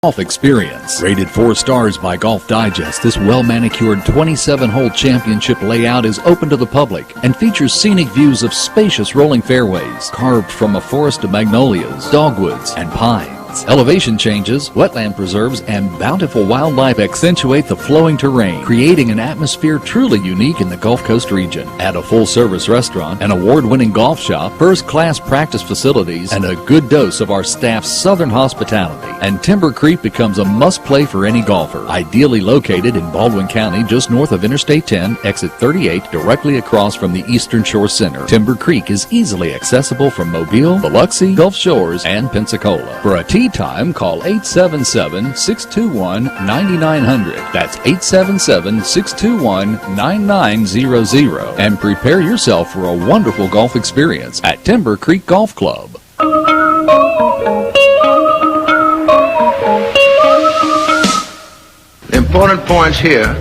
Golf experience. Rated 4 stars by Golf Digest, this well-manicured 27-hole championship layout is open to the public and features scenic views of spacious rolling fairways carved from a forest of magnolias, dogwoods, and pines. Elevation changes, wetland preserves, and bountiful wildlife accentuate the flowing terrain, creating an atmosphere truly unique in the Gulf Coast region. Add a full-service restaurant, an award-winning golf shop, first-class practice facilities, and a good dose of our staff's southern hospitality, and Timber Creek becomes a must-play for any golfer. Ideally located in Baldwin County, just north of Interstate 10, exit 38, directly across from the Eastern Shore Center. Timber Creek is easily accessible from Mobile, Biloxi, Gulf Shores, and Pensacola. For a tee time, call 877-621-9900. That's 877-621-9900. And prepare yourself for a wonderful golf experience at Timber Creek Golf Club. The important points here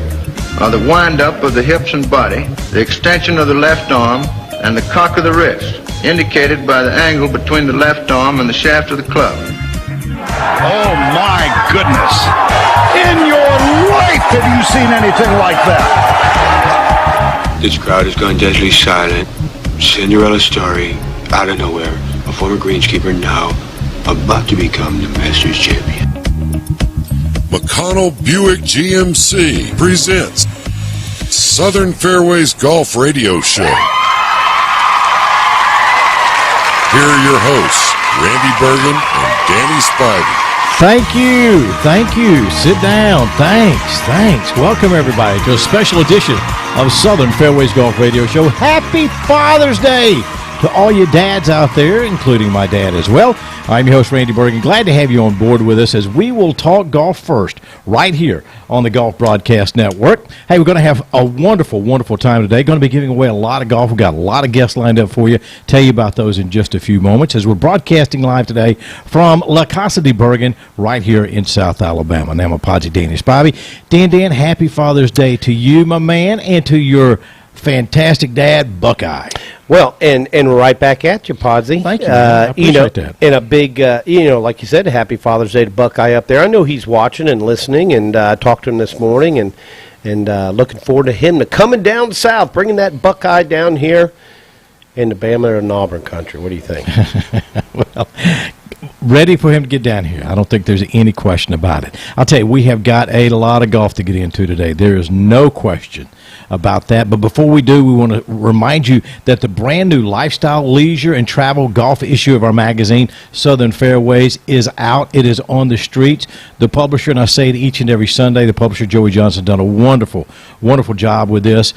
are the wind-up of the hips and body, the extension of the left arm, and the cock of the wrist, indicated by the angle between the left arm and the shaft of the club. Oh my goodness! In your life have you seen anything like that? This crowd has gone deadly silent. Cinderella story, out of nowhere. A former greenskeeper now about to become the Masters champion. McConnell Buick GMC presents Southern Fairways Golf Radio Show. Here are your hosts, Randy Burgan and Danny Spivey. Thank you. Sit down. Thanks. Welcome, everybody, to a special edition of Southern Fairways Golf Radio Show. Happy Father's Day to all you dads out there, including my dad as well. I'm your host, Randy Burgan. Glad to have you on board with us as we will talk golf first right here on the Golf Broadcast Network. Hey, we're going to have a wonderful, wonderful time today. Going to be giving away a lot of golf. We've got a lot of guests lined up for you. Tell you about those in just a few moments as we're broadcasting live today from La Casa de Burgan right here in South Alabama. Now, my Podgy Danny Spivey. Dan, happy Father's Day to you, my man, and to your fantastic dad, Buckeye. Well, and right back at you, Podsy. Thank you. I appreciate that. And a big, like you said, happy Father's Day to Buckeye up there. I know he's watching and listening, and I talked to him this morning, and looking forward to him coming down south, bringing that Buckeye down here into Bama and Auburn country. What do you think? Well, ready for him to get down here. I don't think there's any question about it. I'll tell you, we have got a lot of golf to get into today. There is no question about that. But before we do, we want to remind you that the brand new lifestyle, leisure, and travel golf issue of our magazine, Southern Fairways, is out. It is on the streets. The publisher, and I say it each and every Sunday, the publisher, Joey Johnson, done a wonderful, wonderful job with this.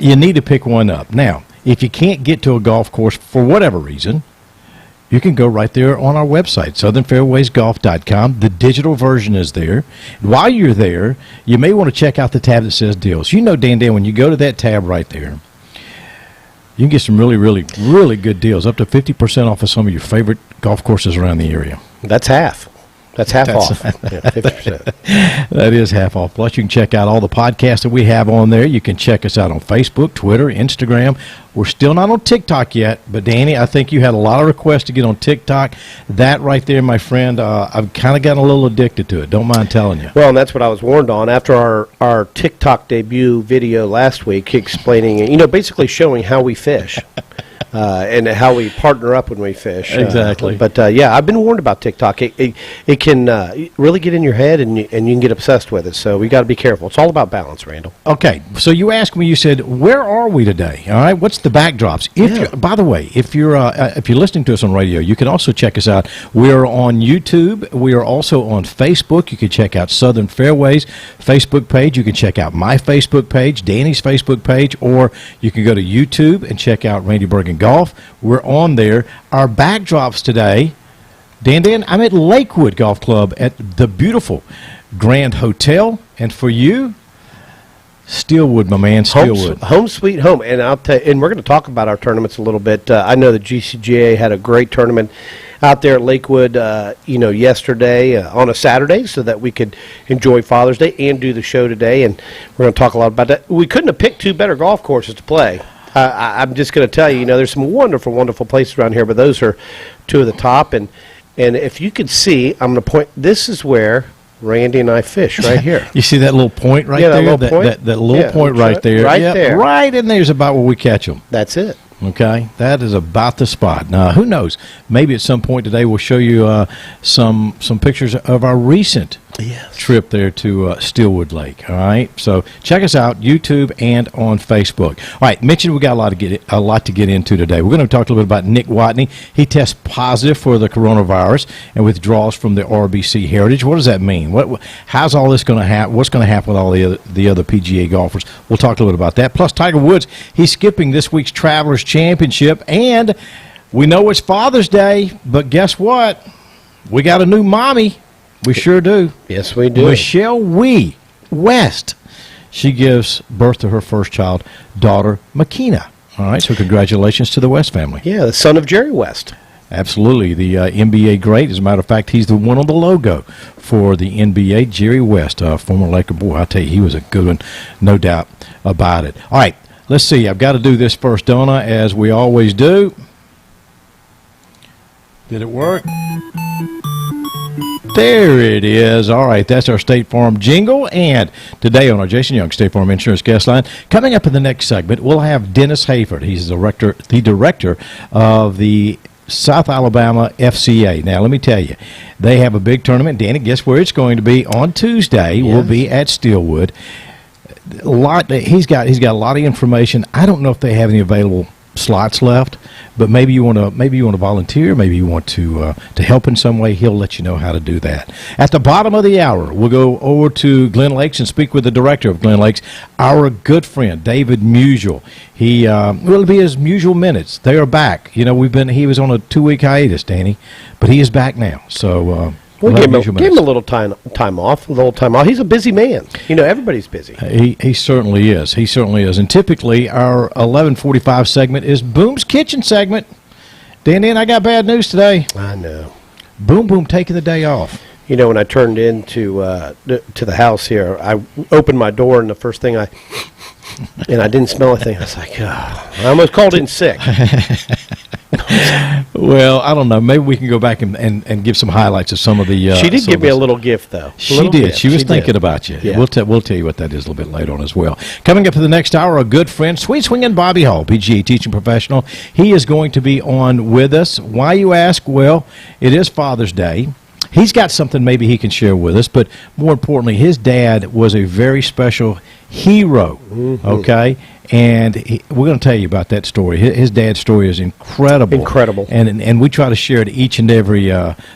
You need to pick one up. Now, if you can't get to a golf course for whatever reason, you can go right there on our website, southernfairwaysgolf.com. The digital version is there. While you're there, you may want to check out the tab that says deals. You know, Dan, when you go to that tab right there, you can get some really, really, really good deals, up to 50% off of some of your favorite golf courses around the area. That's half. That's half off. Yeah, 50%. That is half off. Plus, you can check out all the podcasts that we have on there. You can check us out on Facebook, Twitter, Instagram. We're still not on TikTok yet, but Danny, I think you had a lot of requests to get on TikTok. That right there, my friend, I've kind of gotten a little addicted to it. Don't mind telling you. Well, and that's what I was warned on after our TikTok debut video last week, explaining, basically showing how we fish. And how we partner up when we fish. Exactly. But I've been warned about TikTok. It can really get in your head, and you can get obsessed with it. So we got to be careful. It's all about balance, Randall. Okay. So you asked me. You said, "Where are we today?" All right. What's the backdrops? By the way, if you're listening to us on radio, you can also check us out. We are on YouTube. We are also on Facebook. You can check out Southern Fairways Facebook page. You can check out my Facebook page, Danny's Facebook page, or you can go to YouTube and check out Randy Burgan Golf. We're on there. Our backdrops today, Dan, I'm at Lakewood Golf Club at the beautiful Grand Hotel, and for you, Steelwood, my man, Steelwood. Home sweet home. And I'll tell you, and we're going to talk about our tournaments a little bit. I know the GCGA had a great tournament out there at Lakewood, yesterday on a Saturday, so that we could enjoy Father's Day and do the show today. And we're going to talk a lot about that. We couldn't have picked two better golf courses to play. I'm just going to tell you, there's some wonderful, wonderful places around here, but those are two of the top. And if you could see, I'm going to point, this is where Randy and I fish right here. You see that little point right Yeah, that there? little point? That little Yeah, point right there. right Yep, there. Right in there's about where we catch them. That's it. Okay, that is about the spot. Now, who knows? Maybe at some point today we'll show you some pictures of our recent trip there to Steelwood Lake. All right, so check us out, YouTube and on Facebook. All right, mentioned we got a lot to get into today. We're going to talk a little bit about Nick Watney. He tests positive for the coronavirus and withdraws from the RBC Heritage. What does that mean? How's all this going to happen? What's going to happen with all the other PGA golfers? We'll talk a little bit about that. Plus, Tiger Woods, he's skipping this week's Travelers Championship, and we know it's Father's Day, but guess what? We got a new mommy. We sure do. Yes, we do. Michelle West. She gives birth to her first child, daughter Makina. All right, so congratulations to the West family. Yeah, the son of Jerry West. Absolutely, the NBA great. As a matter of fact, he's the one on the logo for the NBA, Jerry West, former Laker. Boy, I'll tell you, he was a good one, no doubt about it. All right. Let's see. I've got to do this first, don't I, as we always do. Did it work? There it is. All right, that's our State Farm jingle. And today on our Jason Young State Farm Insurance Guest Line, coming up in the next segment, we'll have Dennis Hayford. He's the director of the South Alabama FCA. Now, let me tell you, they have a big tournament. Danny, guess where it's going to be on Tuesday? Yes. We'll be at Steelwood. He's got a lot of information. I don't know if they have any available slots left, but maybe you want to volunteer, maybe you want to help in some way. He'll let you know how to do that. At the bottom of the hour, we'll go over to Glen Lakes and speak with the director of Glen Lakes, our good friend David Musial. He will be his Musial Minutes. They are back. You know, he was on a 2-week hiatus, Danny, but he is back now. So. We'll give him a little time off. He's a busy man. You know, everybody's busy. He certainly is. He certainly is. And typically, our 11:45 segment is Boom's Kitchen segment. Danny, and I got bad news today. I know. Boom taking the day off. You know, when I turned into to the house here, I opened my door, and the first thing and I didn't smell a thing. I was like, I almost called in sick. Well, I don't know. Maybe we can go back and give some highlights of some of the. She did give me a little gift, though. She did. She was thinking about you. Yeah. We'll tell you what that is a little bit later on as well. Coming up for the next hour, a good friend, Sweet Swinging Bobby Hall, PGA teaching professional. He is going to be on with us. Why, you ask? Well, it is Father's Day. He's got something maybe he can share with us, but more importantly, his dad was a very special hero, okay? And we're going to tell you about that story. His dad's story is incredible. Incredible. And we try to share it each and every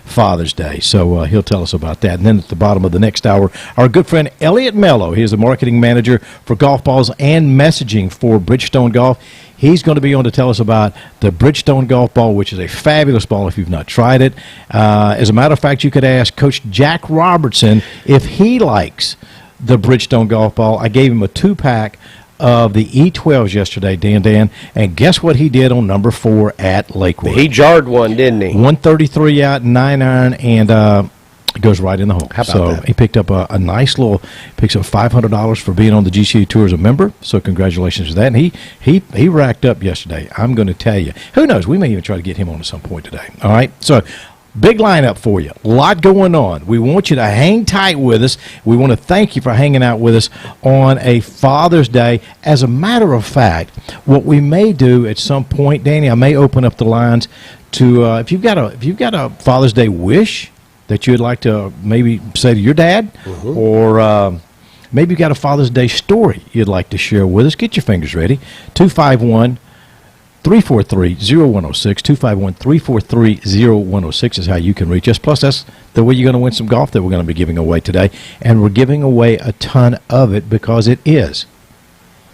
Father's Day. So he'll tell us about that. And then at the bottom of the next hour, our good friend Elliot Mello. He is the marketing manager for golf balls and messaging for Bridgestone Golf. He's going to be on to tell us about the Bridgestone golf ball, which is a fabulous ball if you've not tried it. As a matter of fact, you could ask Coach Jack Robertson if he likes the Bridgestone golf ball. I gave him a 2-pack of the E12s yesterday, Dan, and guess what he did on number 4 at Lakewood? He jarred one, didn't he? 133 out, 9-iron, and it goes right in the hole. How about that? He picked up a nice picks up $500 for being on the GCA Tour as a member, so congratulations to that. And he racked up yesterday. I'm going to tell you. Who knows? We may even try to get him on at some point today. All right? So, big lineup for you. A lot going on. We want you to hang tight with us. We want to thank you for hanging out with us on a Father's Day. As a matter of fact, what we may do at some point, Danny, I may open up the lines to if you've got a Father's Day wish that you would like to maybe say to your dad, or maybe you've got a Father's Day story you'd like to share with us. Get your fingers ready. 251-343-0106. 251-343-0106 is how you can reach us. Plus, that's the way you're going to win some golf that we're going to be giving away today. And we're giving away a ton of it because it is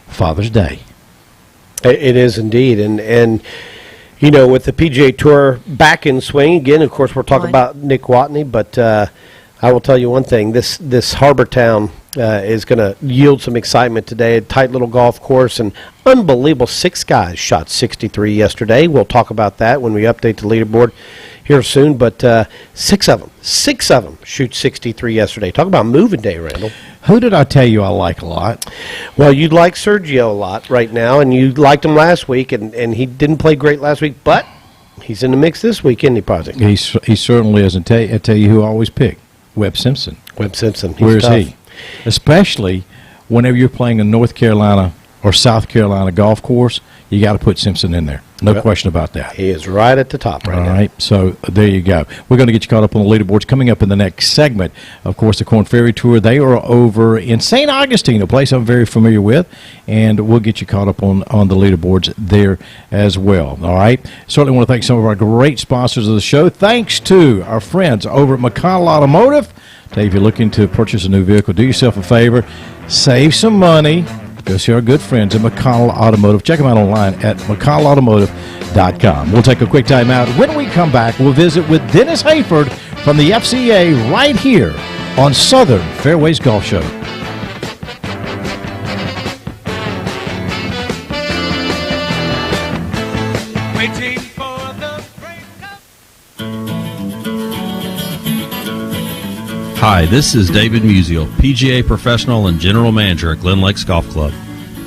Father's Day. It is indeed. And you know, with the PGA Tour back in swing again, of course, we're talking about Nick Watney, but I will tell you one thing. This Harbor Town is going to yield some excitement today. A tight little golf course, and unbelievable 6 guys shot 63 yesterday. We'll talk about that when we update the leaderboard here soon, but 6 of them shoot 63 yesterday. Talk about moving day, Randall. Who did I tell you I like a lot? Well, you like Sergio a lot right now, and you liked him last week, and he didn't play great last week, but he's in the mix this week, isn't he, Project? He certainly is. And I tell you who I always pick, Webb Simpson. Webb Simpson. Where's he? Especially whenever you're playing a North Carolina or South Carolina golf course, you got to put Simpson in there. No question about that. He is right at the top right now. All right, so there you go. We're going to get you caught up on the leaderboards coming up in the next segment. Of course, the Corn Ferry Tour, they are over in St. Augustine, a place I'm very familiar with, and we'll get you caught up on the leaderboards there as well. All right, certainly want to thank some of our great sponsors of the show. Thanks to our friends over at McConnell Automotive. Tell you, if you're looking to purchase a new vehicle, do yourself a favor, save some money. Go see our good friends at McConnell Automotive. Check them out online at McConnellAutomotive.com. We'll take a quick time out. When we come back, we'll visit with Dennis Hayford from the FCA right here on Southern Fairways Golf Show. Waiting for the breakup. Hi, this is David Musial, PGA professional and general manager at Glen Lakes Golf Club.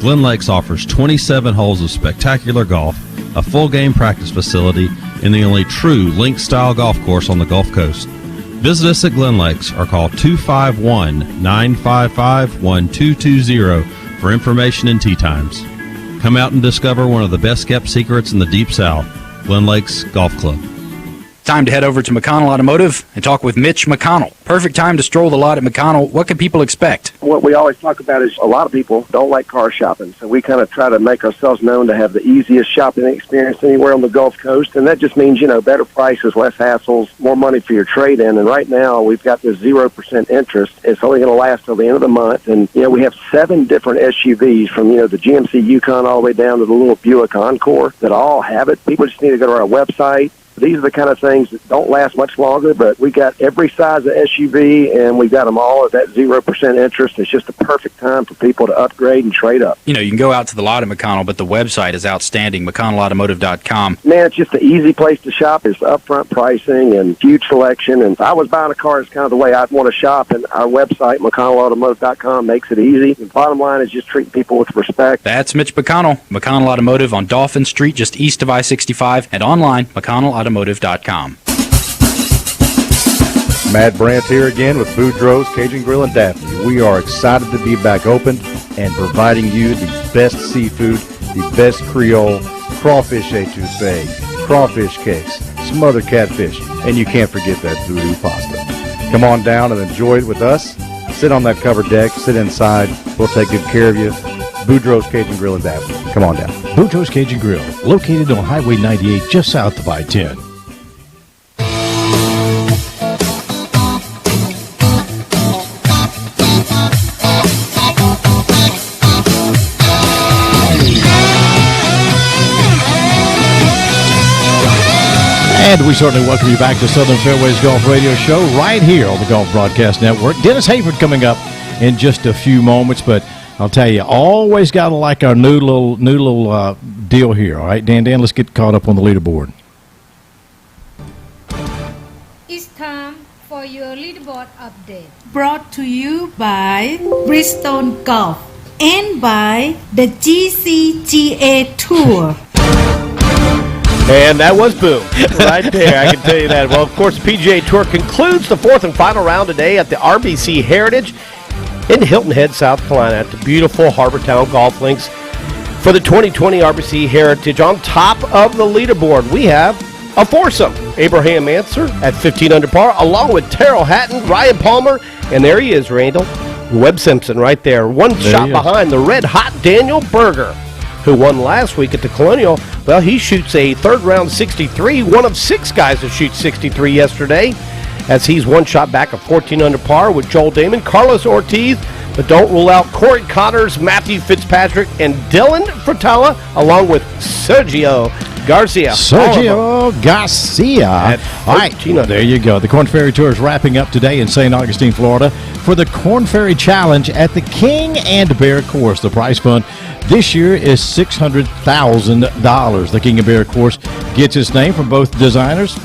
Glen Lakes offers 27 holes of spectacular golf, a full game practice facility, and the only true link-style golf course on the Gulf Coast. Visit us at Glen Lakes or call 251-955-1220 for information and tee times. Come out and discover one of the best-kept secrets in the Deep South, Glen Lakes Golf Club. Time to head over to McConnell Automotive and talk with Mitch McConnell. Perfect time to stroll the lot at McConnell. What can people expect? What we always talk about is a lot of people don't like car shopping, so we kind of try to make ourselves known to have the easiest shopping experience anywhere on the Gulf Coast, and that just means, better prices, less hassles, more money for your trade-in, and right now we've got this 0% interest. It's only going to last till the end of the month, and, we have 7 different SUVs from, the GMC Yukon all the way down to the little Buick Encore that all have it. People just need to go to our website. These are the kind of things that don't last much longer, but we got every size of SUV, and we got them all at that 0% interest. It's just a perfect time for people to upgrade and trade up. You can go out to the lot at McConnell, but the website is outstanding, McConnellAutomotive.com. Man, it's just the easy place to shop. It's upfront pricing and huge selection. And if I was buying a car, it's kind of the way I'd want to shop, and our website, McConnellAutomotive.com, makes it easy. The bottom line is just treating people with respect. That's Mitch McConnell, McConnell Automotive on Dolphin Street, just east of I-65, and online, McConnellAutomotive.com. Matt Brandt here again with Boudreaux's Cajun Grill and Daphne. We are excited to be back open and providing you the best seafood, the best Creole, crawfish etouffee, crawfish cakes, smothered catfish, and you can't forget that voodoo pasta. Come on down and enjoy it with us. Sit on that covered deck, sit inside. We'll take good care of you. Boudreaux's Cajun Grill and Daphne. Come on down. Boudreaux's Cajun Grill, located on Highway 98 just south of I-10. And we certainly welcome you back to Southern Fairways Golf Radio Show right here on the Golf Broadcast Network. Dennis Hayford coming up in just a few moments, but I'll tell you, always got to like our new little deal here. All right, Dan, let's get caught up on the leaderboard. It's time for your leaderboard update. Brought to you by Bridgestone Golf and by the GCGA Tour. And that was boom right there. I can tell you that. Well, of course, the PGA Tour concludes the 4th and final round today at the RBC Heritage in Hilton Head, South Carolina, at the beautiful Harbortown Golf Links. For the 2020 RBC Heritage, on top of the leaderboard, we have a foursome. Abraham Answer at 15 under par, along with Terrell Hatton, Ryan Palmer, and there he is, Randall, Webb Simpson right there. One shot behind the red-hot Daniel Berger, who won last week at the Colonial. Well, he shoots a third-round 63, one of 6 guys to shoot 63 yesterday, as he's one shot back of 14 under par with Joel Damon, Carlos Ortiz, but don't rule out Corey Connors, Matthew Fitzpatrick, and Dylan Furtala, along with Sergio Garcia. All right, there you go. The Corn Ferry Tour is wrapping up today in St. Augustine, Florida, for the Corn Ferry Challenge at the King and Bear Course. The prize fund this year is $600,000. The King and Bear Course gets its name from both designers.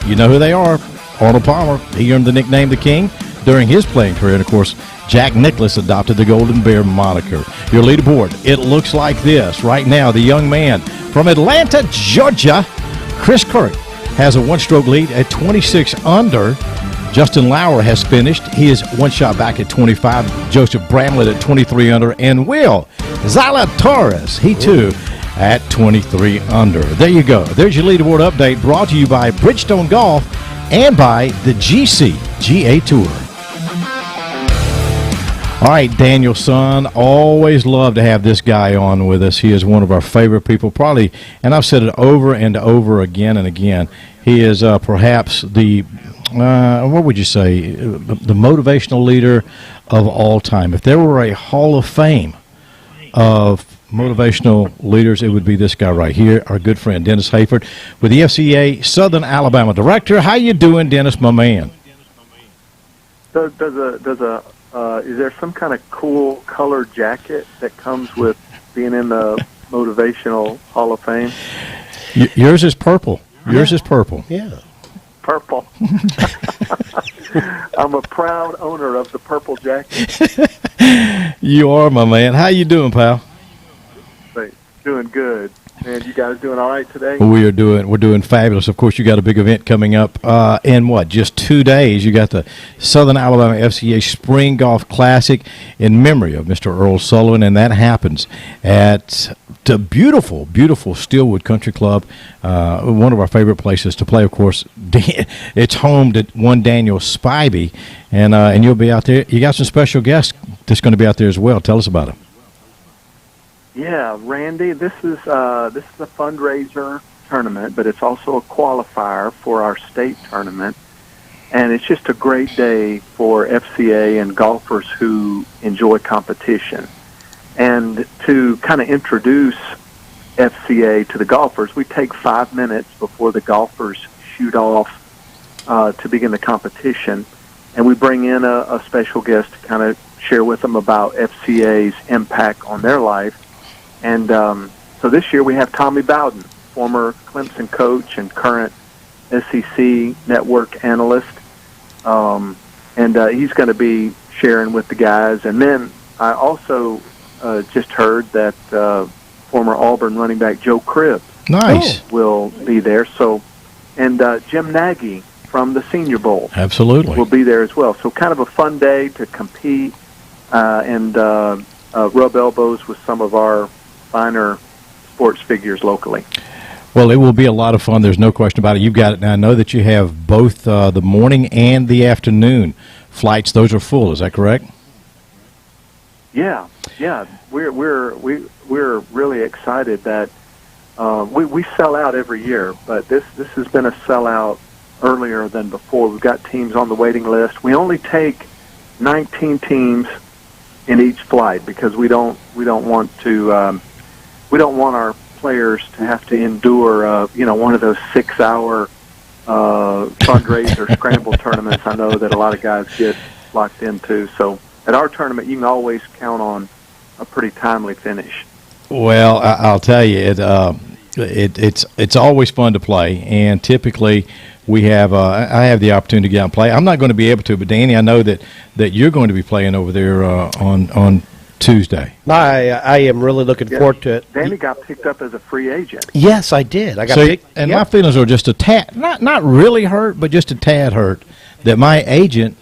You know who they are. Arnold Palmer, he earned the nickname The King during his playing career. And, of course, Jack Nicklaus adopted the Golden Bear moniker. Your leaderboard, it looks like this. Right now, the young man from Atlanta, Georgia, Chris Kirk, has a one-stroke lead at 26 under. Justin Lauer has finished. He is one shot back at 25. Joseph Bramlett at 23 under. And Will Zalatoris, he too, at 23 under. There you go. There's your leaderboard update brought to you by Bridgestone Golf and by the GA Tour. All right, Daniel Son, always love to have this guy on with us. He is one of our favorite people, probably, and I've said it over and over again and again. He is perhaps the, what would you say, the motivational leader of all time. If there were a Hall of Fame of motivational leaders, it would be this guy right here, our good friend Dennis Hayford with the FCA Southern Alabama Director. How you doing, Dennis, my man? Is there some kind of cool color jacket that comes with being in the Motivational Hall of Fame? Yours is purple. Yours is purple. Yeah. Purple. I'm a proud owner of the purple jacket. You are, my man. How you doing, pal? Doing good. Man, you guys doing all right today? We're doing fabulous. Of course, you got a big event coming up in just 2 days. You got the Southern Alabama FCA Spring Golf Classic in memory of Mr. Earl Sullivan, and that happens at the beautiful, beautiful Steelwood Country Club, one of our favorite places to play. Of course, it's home to one Daniel Spivey, and you'll be out there. You got some special guests that's going to be out there as well. Tell us about it. Yeah, Randy, this is a fundraiser tournament, but it's also a qualifier for our state tournament, and it's just a great day for FCA and golfers who enjoy competition. And to kind of introduce FCA to the golfers, we take 5 minutes before the golfers shoot off to begin the competition, and we bring in a special guest to kind of share with them about FCA's impact on their life. And so this year we have Tommy Bowden, former Clemson coach and current SEC network analyst, and he's going to be sharing with the guys. And then I also just heard that former Auburn running back Joe Cribb will be there. So, and Jim Nagy from the Senior Bowl will be there as well. So kind of a fun day to compete and rub elbows with some of our finer sports figures locally. Well, it will be a lot of fun. There's no question about it. You've got it now. I know that you have both the morning and the afternoon flights. Those are full. Is that correct? Yeah. We're really excited that we sell out every year, but this has been a sellout earlier than before. We've got teams on the waiting list. We only take 19 teams in each flight because we don't want to. We don't want our players to have to endure, one of those 6-hour fundraiser scramble tournaments. I know that a lot of guys get locked into. So at our tournament, you can always count on a pretty timely finish. Well, I'll tell you, it's always fun to play, and typically we have I have the opportunity to get out and play. I'm not going to be able to, but Danny, I know that you're going to be playing over there on Tuesday. I am really looking forward to it. Danny got picked up as a free agent. Yes, I did. I got picked. And my feelings are just a tad, not really hurt, but just a tad hurt that my agent,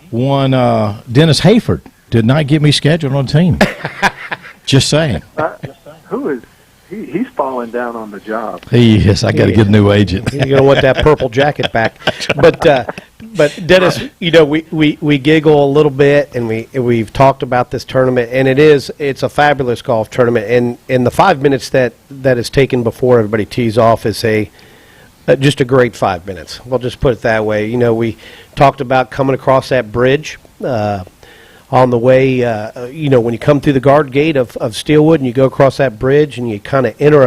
Dennis Hayford, did not get me scheduled on the team. Just saying. Who is he's falling down on the job? He is. I got to get a new agent. You're going to want that purple jacket back. But Dennis, we giggle a little bit, and we've talked about this tournament, and it's a fabulous golf tournament, and the 5 minutes that is taken before everybody tees off is just a great 5 minutes. We'll just put it that way. We talked about coming across that bridge on the way, when you come through the guard gate of Steelwood and you go across that bridge and you kind of enter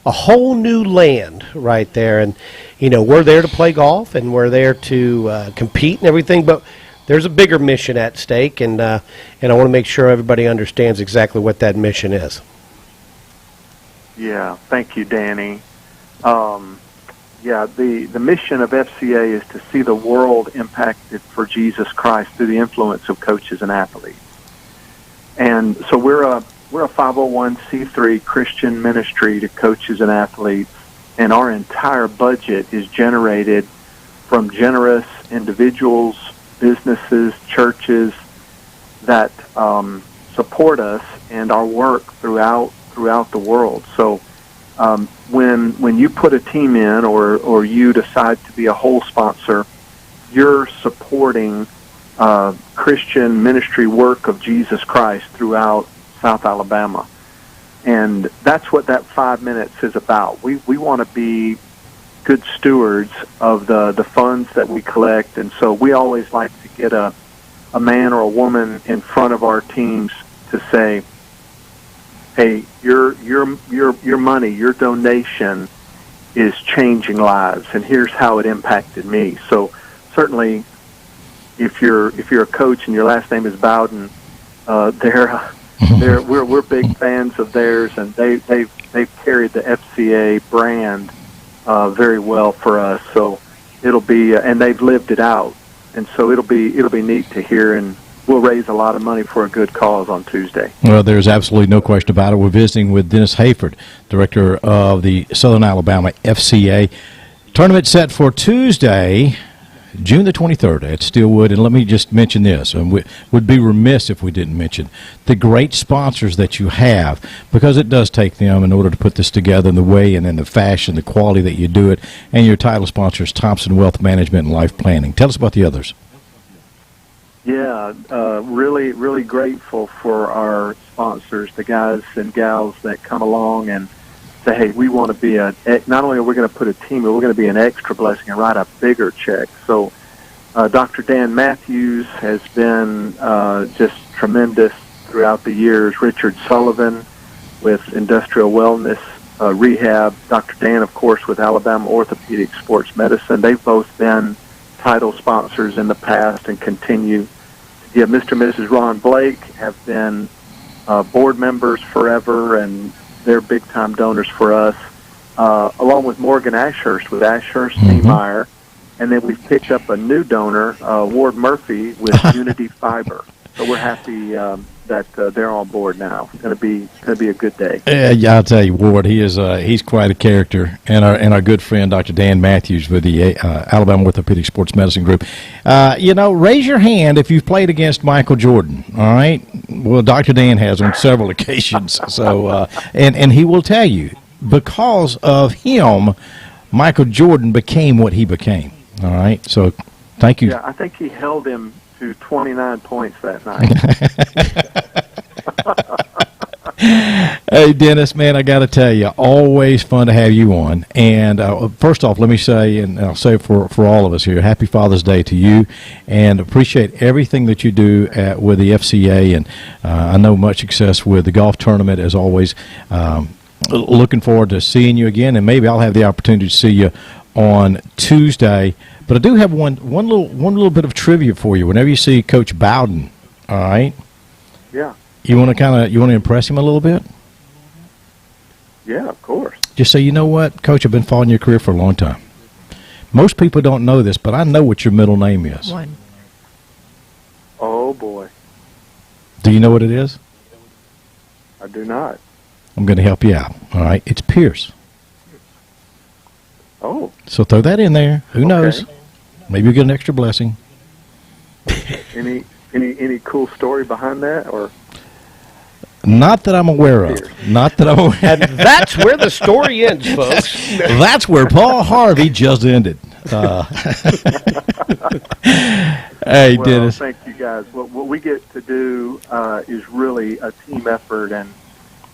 a whole new land right there. And, we're there to play golf and we're there to compete and everything, but there's a bigger mission at stake, and I want to make sure everybody understands exactly what that mission is. Yeah, thank you, Danny. The mission of FCA is to see the world impacted for Jesus Christ through the influence of coaches and athletes. And so we're a 501c3 Christian ministry to coaches and athletes, and our entire budget is generated from generous individuals, businesses, churches that support us and our work throughout the world. So when you put a team in or you decide to be a whole sponsor, you're supporting Christian ministry work of Jesus Christ throughout South Alabama. And that's what that 5 minutes is about. We want to be good stewards of the funds that we collect, and so we always like to get a man or a woman in front of our teams to say, hey, your money, your donation is changing lives, and here's how it impacted me. So certainly, if you're a coach and your last name is Bowden, we're big fans of theirs, and they've carried the FCA brand very well for us. So it'll be, and they've lived it out, and so it'll be neat to hear, and we'll raise a lot of money for a good cause on Tuesday. Well, there's absolutely no question about it. We're visiting with Dennis Hayford, director of the Southern Alabama FCA. Tournament set for Tuesday, June the 23rd at Steelwood. And let me just mention this, and we would be remiss if we didn't mention the great sponsors that you have, because it does take them in order to put this together in the way and in the fashion, the quality that you do it. And your title sponsors, Thompson Wealth Management and Life Planning. Tell us about the others. Yeah, really, really grateful for our sponsors, the guys and gals that come along and say, hey, we want to be not only are we going to put a team, but we're going to be an extra blessing and write a bigger check. So Dr. Dan Matthews has been just tremendous throughout the years. Richard Sullivan with Industrial Wellness Rehab. Dr. Dan, of course, with Alabama Orthopedic Sports Medicine. They've both been title sponsors in the past and continue. Yeah, Mr. and Mrs. Ron Blake have been board members forever, and they're big-time donors for us, along with Morgan Ashurst with Ashurst Niemeyer. And then we've picked up a new donor, Ward Murphy, with Unity Fiber. So we're happy that they're on board now. It's going to be a good day. Yeah, I'll tell you, Ward, he's quite a character, and our good friend Dr. Dan Matthews with the Alabama Orthopedic Sports Medicine Group. Raise your hand if you've played against Michael Jordan. All right, well, Dr. Dan has on several occasions. So, and he will tell you, because of him, Michael Jordan became what he became. All right, so thank you. Yeah, I think he held him to 29 points that night. Hey, Dennis, man, I got to tell you, always fun to have you on. And first off, let me say, and I'll say for all of us here, Happy Father's Day to you, and appreciate everything that you do with the FCA. And I know much success with the golf tournament, as always. Looking forward to seeing you again, and maybe I'll have the opportunity to see you on Tuesday. But I do have one little bit of trivia for you. Whenever you see Coach Bowden, all right? Yeah. You want to impress him a little bit? Yeah, of course. Just say, you know what, Coach, I've been following your career for a long time. Most people don't know this, but I know what your middle name is. One. Oh, boy. Do you know what it is? I do not. I'm going to help you out, all right? It's Pierce. Oh. So throw that in there. Who knows? Maybe you'll get an extra blessing. Any cool story behind that, or? Not that I'm aware of. Not that I'm aware. And that's where the story ends, folks. That's where Paul Harvey just ended. Hey, Dennis. Thank you, guys. What we get to do is really a team effort, and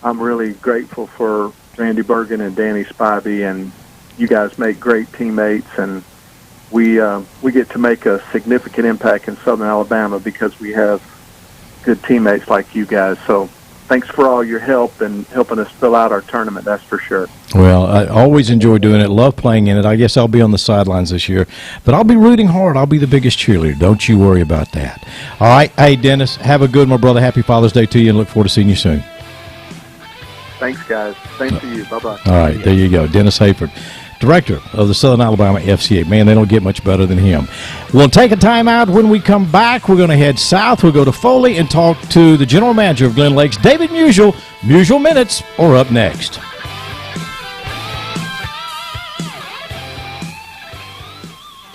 I'm really grateful for Randy Burgan and Danny Spivey, and you guys make great teammates, and we get to make a significant impact in Southern Alabama because we have good teammates like you guys. So thanks for all your help and helping us fill out our tournament, that's for sure. Well, I always enjoy doing it, love playing in it. I guess I'll be on the sidelines this year, but I'll be rooting hard. I'll be the biggest cheerleader. Don't you worry about that. All right. Hey, Dennis, have a good one, my brother. Happy Father's Day to you, and look forward to seeing you soon. Thanks, guys. Same to you. Bye-bye. All right, there you go. Dennis Hayford, director of the Southern Alabama FCA. Man, they don't get much better than him. We'll take a time out. When we come back, we're going to head south. We'll go to Foley and talk to the general manager of Glen Lakes, David Musial. Musial Minutes are up next.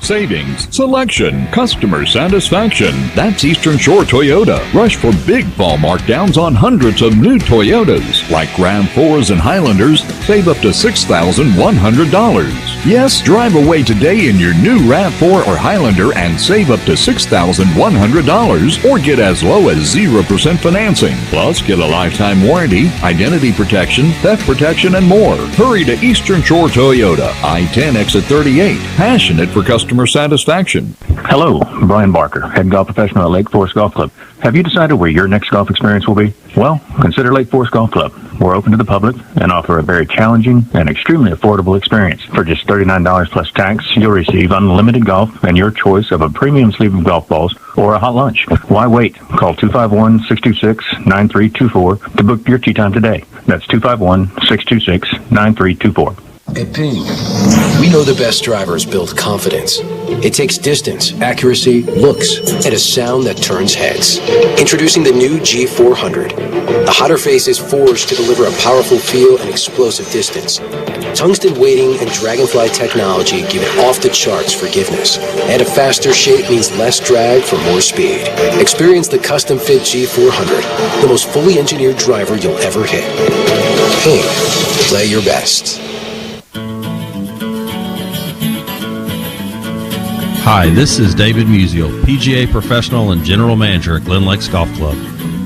Savings, selection, customer satisfaction. That's Eastern Shore Toyota. Rush for big fall markdowns on hundreds of new Toyotas. Like Ram 4s and Highlanders, save up to $6,100. Yes, drive away today in your new RAV4 or Highlander and save up to $6,100 or get as low as 0% financing. Plus, get a lifetime warranty, identity protection, theft protection, and more. Hurry to Eastern Shore Toyota, I-10 exit 38. Passionate for customer satisfaction. Hello, Brian Barker, head golf professional at Lake Forest Golf Club. Have you decided where your next golf experience will be? Well, consider Lake Forest Golf Club. We're open to the public and offer a very challenging and extremely affordable experience. For just $39 plus tax, you'll receive unlimited golf and your choice of a premium sleeve of golf balls or a hot lunch. Why wait? Call 251-626-9324 to book your tee time today. That's 251-626-9324. At Ping, we know the best drivers build confidence. It takes distance, accuracy, looks, and a sound that turns heads. Introducing the new G400. The hotter face is forged to deliver a powerful feel and explosive distance. Tungsten weighting and dragonfly technology give it off-the-charts forgiveness. And a faster shape means less drag for more speed. Experience the custom-fit G400, the most fully engineered driver you'll ever hit. Ping, play your best. Hi, this is David Musial, PGA professional and general manager at Glen Lakes Golf Club.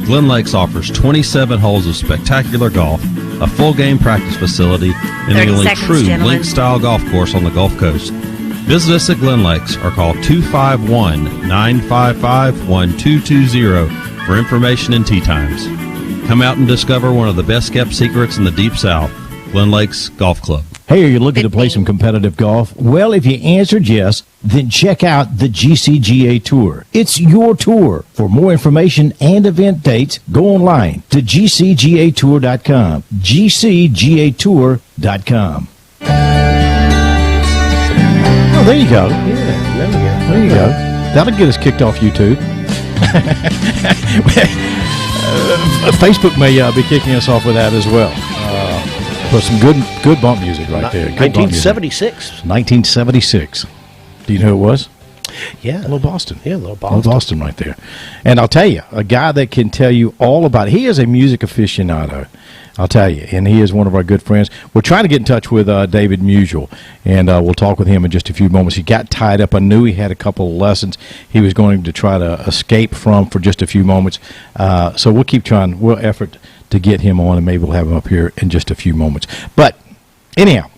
Glen Lakes offers 27 holes of spectacular golf, a full game practice facility, and the only true link-style golf course on the Gulf Coast. Visit us at Glen Lakes or call 251-955-1220 for information and tee times. Come out and discover one of the best-kept secrets in the Deep South, Glen Lakes Golf Club. Hey, are you looking to play some competitive golf? Well, if you answered yes, then check out the GCGA Tour. It's your tour. For more information and event dates, go online to gcgatour.com. gcgatour.com. Oh, there you go. Yeah, There you go. That'll get us kicked off YouTube. Facebook may be kicking us off with that as well. But some good bump music right there. Good 1976. 1976. Do you know who it was? Yeah. Little Boston. Yeah, Little Boston. Little Boston right there. And I'll tell you, a guy that can tell you all about it. He is a music aficionado, I'll tell you, and he is one of our good friends. We're trying to get in touch with David Musial, and we'll talk with him in just a few moments. He got tied up. I knew he had a couple of lessons he was going to try to escape from for just a few moments. So we'll keep trying. We'll effort to get him on, and maybe we'll have him up here in just a few moments. But anyhow,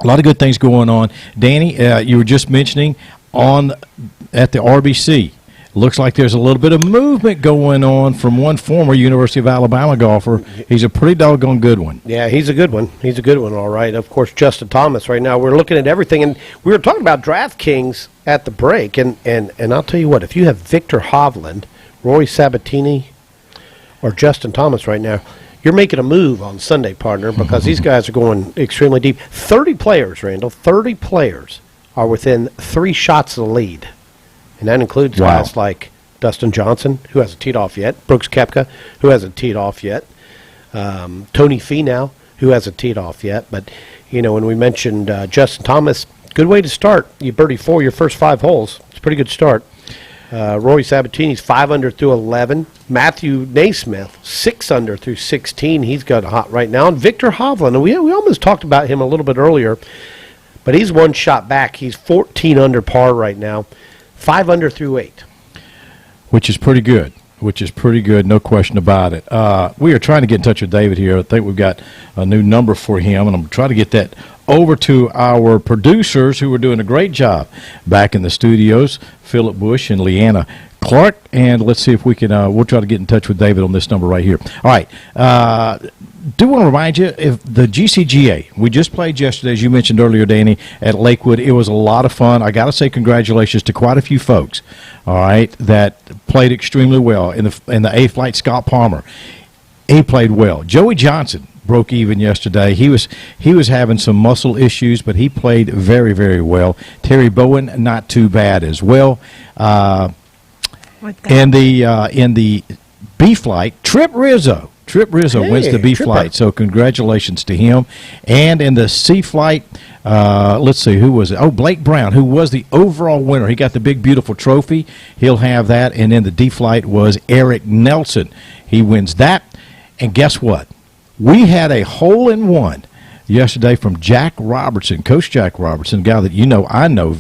a lot of good things going on. Danny, you were just mentioning at the RBC, looks like there's a little bit of movement going on from one former University of Alabama golfer. He's a pretty doggone good one. Yeah, he's a good one. He's a good one, all right. Of course, Justin Thomas right now. We're looking at everything, and we were talking about DraftKings at the break, and I'll tell you what, if you have Victor Hovland, Roy Sabatini, or Justin Thomas right now, you're making a move on Sunday, partner, because these guys are going extremely deep. 30 players, Randall, 30 players are within 3 shots of the lead. And that includes guys like Dustin Johnson, who hasn't teed off yet, Brooks Koepka, who hasn't teed off yet, Tony Finau, who hasn't teed off yet. But, you know, when we mentioned Justin Thomas, good way to start. You birdie 4 your first 5 holes. It's a pretty good start. Roy Sabatini's 5 under through 11. Matthew Naismith, 6 under through 16. He's got hot right now. And Victor Hovland, and we almost talked about him a little bit earlier, but he's 1 shot back. He's 14 under par right now, 5 under through 8. Which is pretty good. No question about it. We are trying to get in touch with David here. I think we've got a new number for him, and I'm trying to get that over to our producers who are doing a great job back in the studios, Philip Bush and Leanna Clark. And let's see if we can, we'll try to get in touch with David on this number right here. All right. Do want to remind you, if the GCGA, we just played yesterday, as you mentioned earlier, Danny, at Lakewood. It was a lot of fun. I got to say congratulations to quite a few folks, all right, that played extremely well. In the A flight, Scott Palmer, he played well. Joey Johnson broke even yesterday. He was having some muscle issues, but he played very, very well. Terry Bowen, not too bad as well. In the B flight, Trip Trip Rizzo wins the B Tripper. flight, so congratulations to him. And in the C flight, let's see, who was it? Oh, Blake Brown, who was the overall winner. He got the big, beautiful trophy. He'll have that. And then the D flight was Eric Nelson. He wins that. And guess what? We had a hole-in-one yesterday from Jack Robertson, Coach Jack Robertson, a guy that I know,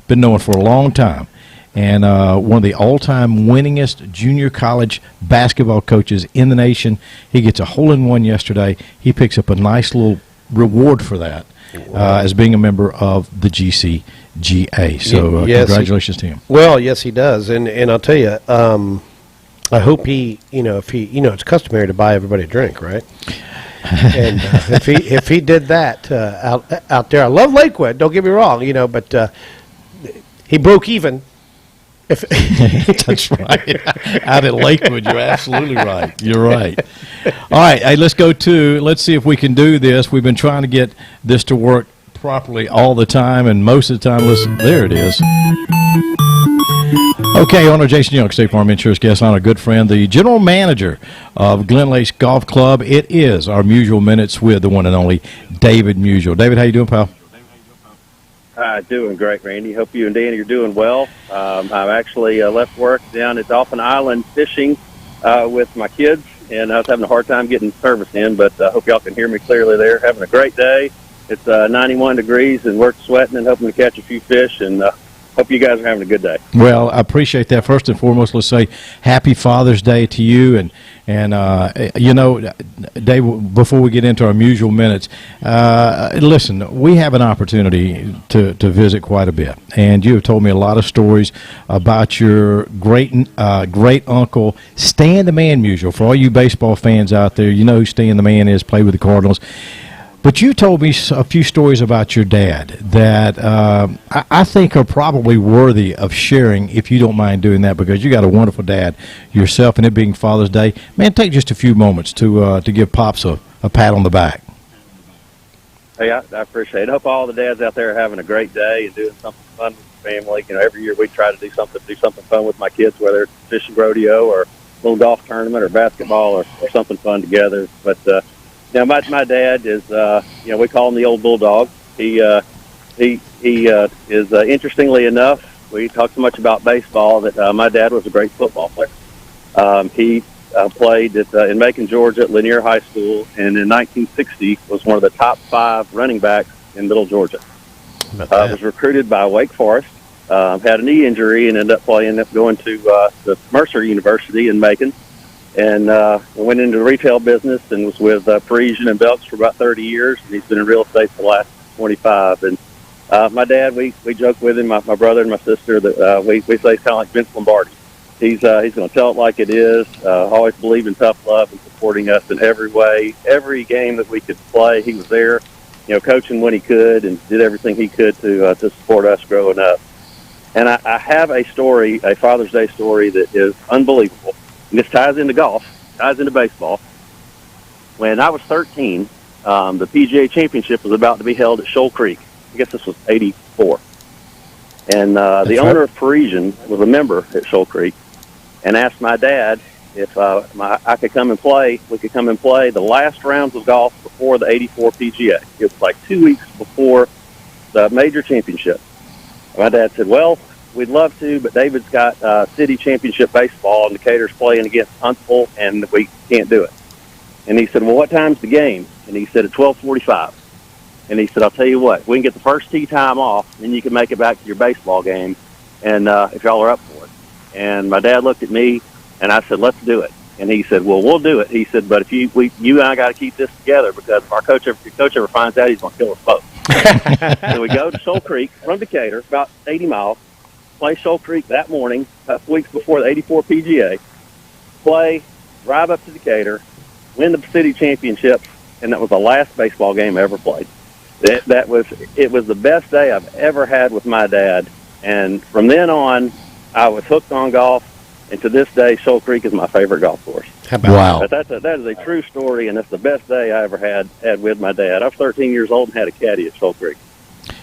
been knowing for a long time. And one of the all-time winningest junior college basketball coaches in the nation. He gets a hole-in-one yesterday. He picks up a nice little reward for that as being a member of the GCGA. So congratulations to him. Well, yes, he does. And I'll tell you, I hope it's customary to buy everybody a drink, right? And if he did that out there, I love Lakewood. Don't get me wrong, but he broke even. That's right. Out at Lakewood, you're absolutely right. You're right. All right, hey, let's see if we can do this. We've been trying to get this to work properly all the time, and most of the time, listen, there it is. Okay, owner Jason Young, State Farm Insurance guest on, a good friend, the general manager of Glen Lakes Golf Club. It is our Musial Minutes with the one and only David Musial. David, how you doing, pal? Doing great, Randy. Hope you and Danny are doing well. I've actually left work down at Dolphin Island fishing with my kids, and I was having a hard time getting service in, but I hope y'all can hear me clearly there. Having a great day. It's 91 degrees, and we're sweating and hoping to catch a few fish, and hope you guys are having a good day. Well, I appreciate that. First and foremost, let's say Happy Father's Day to you. And Dave, before we get into our Musial Minutes, listen, we have an opportunity to visit quite a bit. And you have told me a lot of stories about your great uncle, Stan the Man Musial. For all you baseball fans out there, you know who Stan the Man is, played with the Cardinals. But you told me a few stories about your dad that I think are probably worthy of sharing, if you don't mind doing that, because you got a wonderful dad yourself, and it being Father's Day. Man, take just a few moments to give Pops a pat on the back. Hey, I appreciate it. I hope all the dads out there are having a great day and doing something fun with the family. Every year we try to do something fun with my kids, whether it's a fishing rodeo or a little golf tournament or basketball or something fun together. But now, my dad is, we call him the old bulldog. He is, interestingly enough, we talk so much about baseball that my dad was a great football player. He played in Macon, Georgia at Lanier High School, and in 1960 was one of the top 5 running backs in Middle Georgia. Was recruited by Wake Forest, had a knee injury, and ended up going to the Mercer University in Macon. And went into the retail business and was with Parisian and Belks for about 30 years, and he's been in real estate for the last 25. And my dad, we joke with him, my brother and my sister, that we say he's kind of like Vince Lombardi. He's going to tell it like it is, always believe in tough love and supporting us in every way. Every game that we could play, he was there, coaching when he could and did everything he could to support us growing up. And I have a story, a Father's Day story that is unbelievable. And this ties into golf, ties into baseball. When I was 13, the PGA Championship was about to be held at Shoal Creek. I guess this was 84. And the owner of Parisian was a member at Shoal Creek and asked my dad if I could come and play. We could come and play the last rounds of golf before the 84 PGA. It was like 2 weeks before the major championship. My dad said, well, we'd love to, but David's got city championship baseball, and Decatur's playing against Huntsville, and we can't do it. And he said, well, what time's the game? And he said, at 12:45. And he said, I'll tell you what, we can get the first tee time off, then you can make it back to your baseball game, and if y'all are up for it. And my dad looked at me, and I said, let's do it. And he said, well, we'll do it. He said, but if you and I got to keep this together, because if your coach ever finds out, he's going to kill us both. So we go to Shoal Creek from Decatur, about 80 miles, play Shoal Creek that morning, a couple weeks before the 84 PGA, drive up to Decatur, win the city championship, and that was the last baseball game I ever played. It was the best day I've ever had with my dad, and from then on, I was hooked on golf, and to this day, Shoal Creek is my favorite golf course. Wow. But that is a true story, and it's the best day I ever had with my dad. I was 13 years old and had a caddy at Shoal Creek.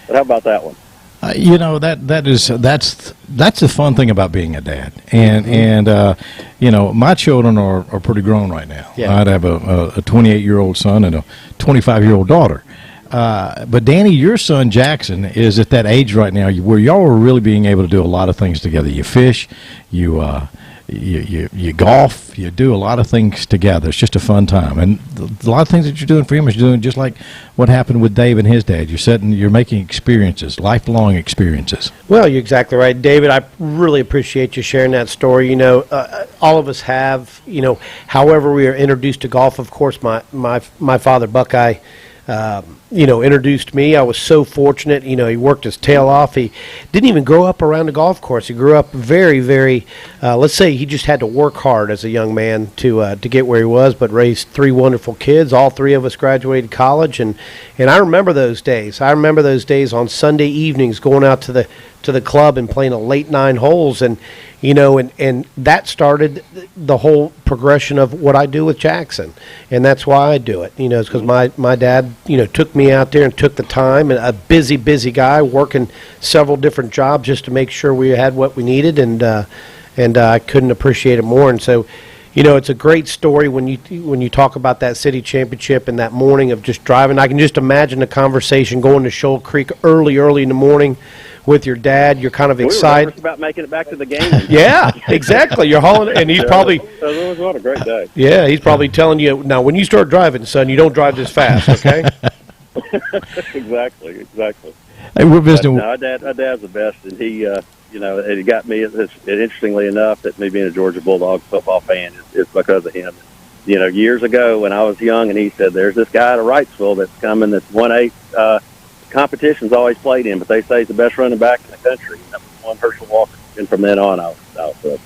But how about that one? That's the fun thing about being a dad, and my children are pretty grown right now. Yeah. I'd have a 28-year-old son and a 25-year-old daughter. But Danny, your son Jackson is at that age right now where y'all are really being able to do a lot of things together. You fish, you golf, you do a lot of things together. It's just a fun time, and a lot of things that you're doing for him is doing just like what happened with Dave and his dad. You're making experiences, lifelong experiences. Well, you're exactly right, David. I really appreciate you sharing that story. All of us have. However we are introduced to golf. Of course, my father Buckeye introduced me. I was so fortunate. He worked his tail off. He didn't even grow up around the golf course. He grew up very, very, let's say he just had to work hard as a young man to get where he was, but raised 3 wonderful kids. All 3 of us graduated college, and I remember those days. I remember those days on Sunday evenings going out to the club and playing a late 9 holes, and that started the whole progression of what I do with Jackson, and that's why I do it. It's because my dad, took me out there and took the time, and a busy guy working several different jobs just to make sure we had what we needed, and I couldn't appreciate it more. And so, it's a great story when you talk about that city championship and that morning of just driving. I can just imagine the conversation going to Shoal Creek early in the morning with your dad. You're kind of excited. We were nervous about making it back to the game. Yeah, exactly. You're hauling, and he's probably. It was what a great day. Yeah, he's probably telling you, now when you start driving, son, you don't drive this fast, okay? Exactly. Hey, we're visiting. Our dad's the best, and he, it got me. Interestingly enough, that me being a Georgia Bulldogs football fan is because of him. Years ago when I was young, and he said, "There's this guy out of Wrightsville that's coming. That's 1A competition's always played in, but they say he's the best running back in the country." And that was one Herschel Walker, and from then on, I was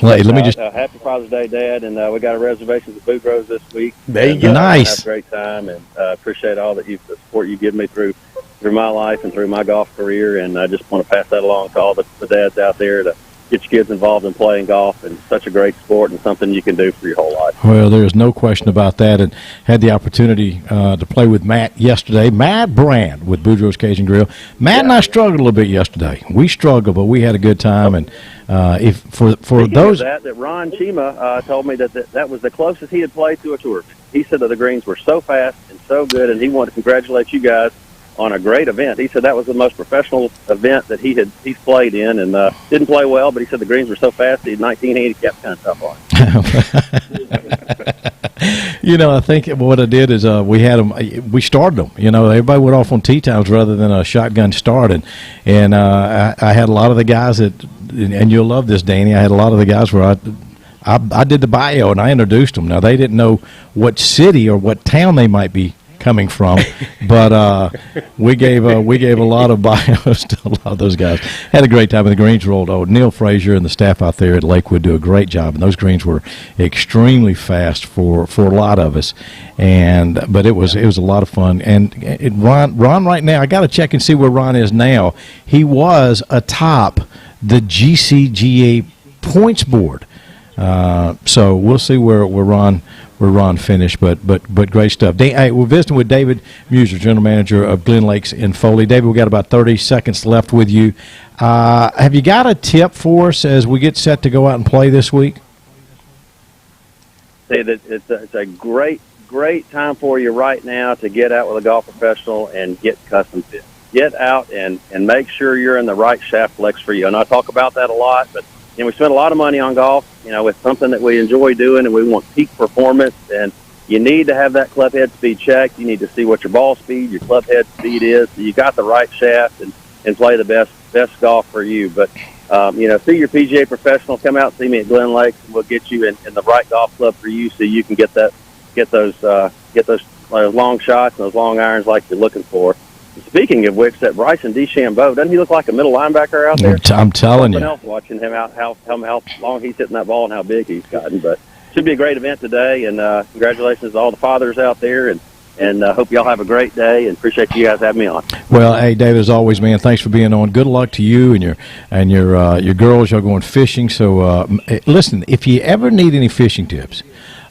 Hey, let me just. Happy Father's Day, Dad, and we got a reservation at Boudreaux's this week. There you go. Nice. Have a great time, and appreciate all the support you give me through my life and through my golf career, and I just want to pass that along to all the dads out there to get your kids involved in playing golf, and such a great sport and something you can do for your whole life. Well, there's no question about that, and had the opportunity to play with Matt yesterday. Matt Brand with Boudreaux's Cajun Grill. Matt and I struggled a little bit yesterday. We struggled, but we had a good time, and for those that Ron Chima told me that was the closest he had played to a tour. He said that the greens were so fast and so good, and he wanted to congratulate you guys on a great event. He said that was the most professional event that he's played in, and didn't play well, but he said the greens were so fast he had 19 handicap kind of tough on him. I think what I did is we started them. Everybody went off on tee times rather than a shotgun start, and I had a lot of the guys that, and you'll love this, Danny. I had a lot of the guys where I did the bio and I introduced them. Now they didn't know what city or what town they might be coming from, but we gave a lot of bios to a lot of those guys. Had a great time, and the greens rolled. Neil Frazier and the staff out there at Lakewood do a great job, and those greens were extremely fast for a lot of us. But it was a lot of fun. And Ron right now, I got to check and see where Ron is now. He was atop the GCGA points board, so we'll see where Ron finished, but great stuff. We're visiting with David Muser, General Manager of Glen Lakes in Foley. David, we've got about 30 seconds left with you. Have you got a tip for us as we get set to go out and play this week? Say that it's a great time for you right now to get out with a golf professional and get custom fit. Get out and make sure you're in the right shaft flex for you. And I talk about that a lot, but we spend a lot of money on golf. It's something that we enjoy doing, and we want peak performance. And you need to have that club head speed checked. You need to see what your ball speed, your club head speed is, so you got the right shaft and play the best golf for you. But see your PGA professional. Come out and see me at Glen Lakes, and we'll get you in the right golf club for you, so you can get those long shots and those long irons like you're looking for. Speaking of which, that Bryson DeChambeau, doesn't he look like a middle linebacker out there? I'm telling you. Something else watching him out, how long he's hitting that ball and how big he's gotten. But should be a great event today, and congratulations to all the fathers out there, and hope y'all have a great day, and appreciate you guys having me on. Well, hey, David, as always, man, thanks for being on. Good luck to you and your girls. Y'all going fishing. So, listen, if you ever need any fishing tips,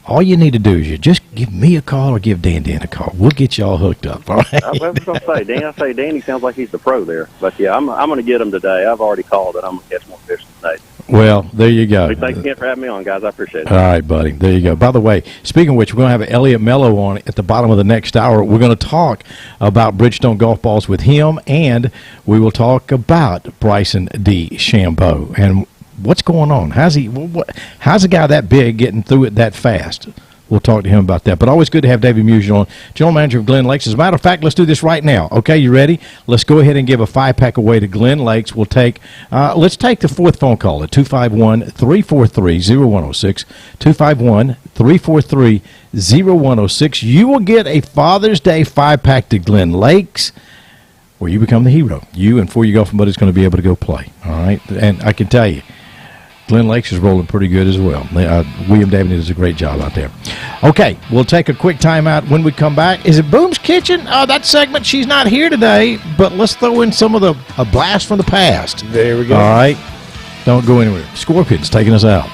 all you need to do is you just give me a call or give Dan a call. We'll get you all hooked up. All right? I was going to say, Danny sounds like he's the pro there. But, yeah, I'm going to get him today. I've already called, and I'm going to catch more fish today. Well, there you go. Thanks again for having me on, guys. I appreciate it. All right, buddy. There you go. By the way, speaking of which, we're going to have Elliot Mello on at the bottom of the next hour. We're going to talk about Bridgestone golf balls with him, and we will talk about Bryson DeChambeau and what's going on. How's a guy that big getting through it that fast? We'll talk to him about that. But always good to have David Musial on, General Manager of Glen Lakes. As a matter of fact, let's do this right now. Okay, you ready? Let's go ahead and give a 5-pack away to Glen Lakes. We'll take let's take the fourth phone call at 251-343-0106. 251-343-0106. You will get a Father's Day 5-pack to Glen Lakes, where you become the hero. You and 4 of your golfing buddies going to be able to go play. All right, and I can tell you, Glen Lakes is rolling pretty good as well. William David does a great job out there. Okay, we'll take a quick timeout. When we come back, is it Boom's Kitchen? That segment, she's not here today, but let's throw in some of a blast from the past. There we go. All right, don't go anywhere. Scorpion's taking us out.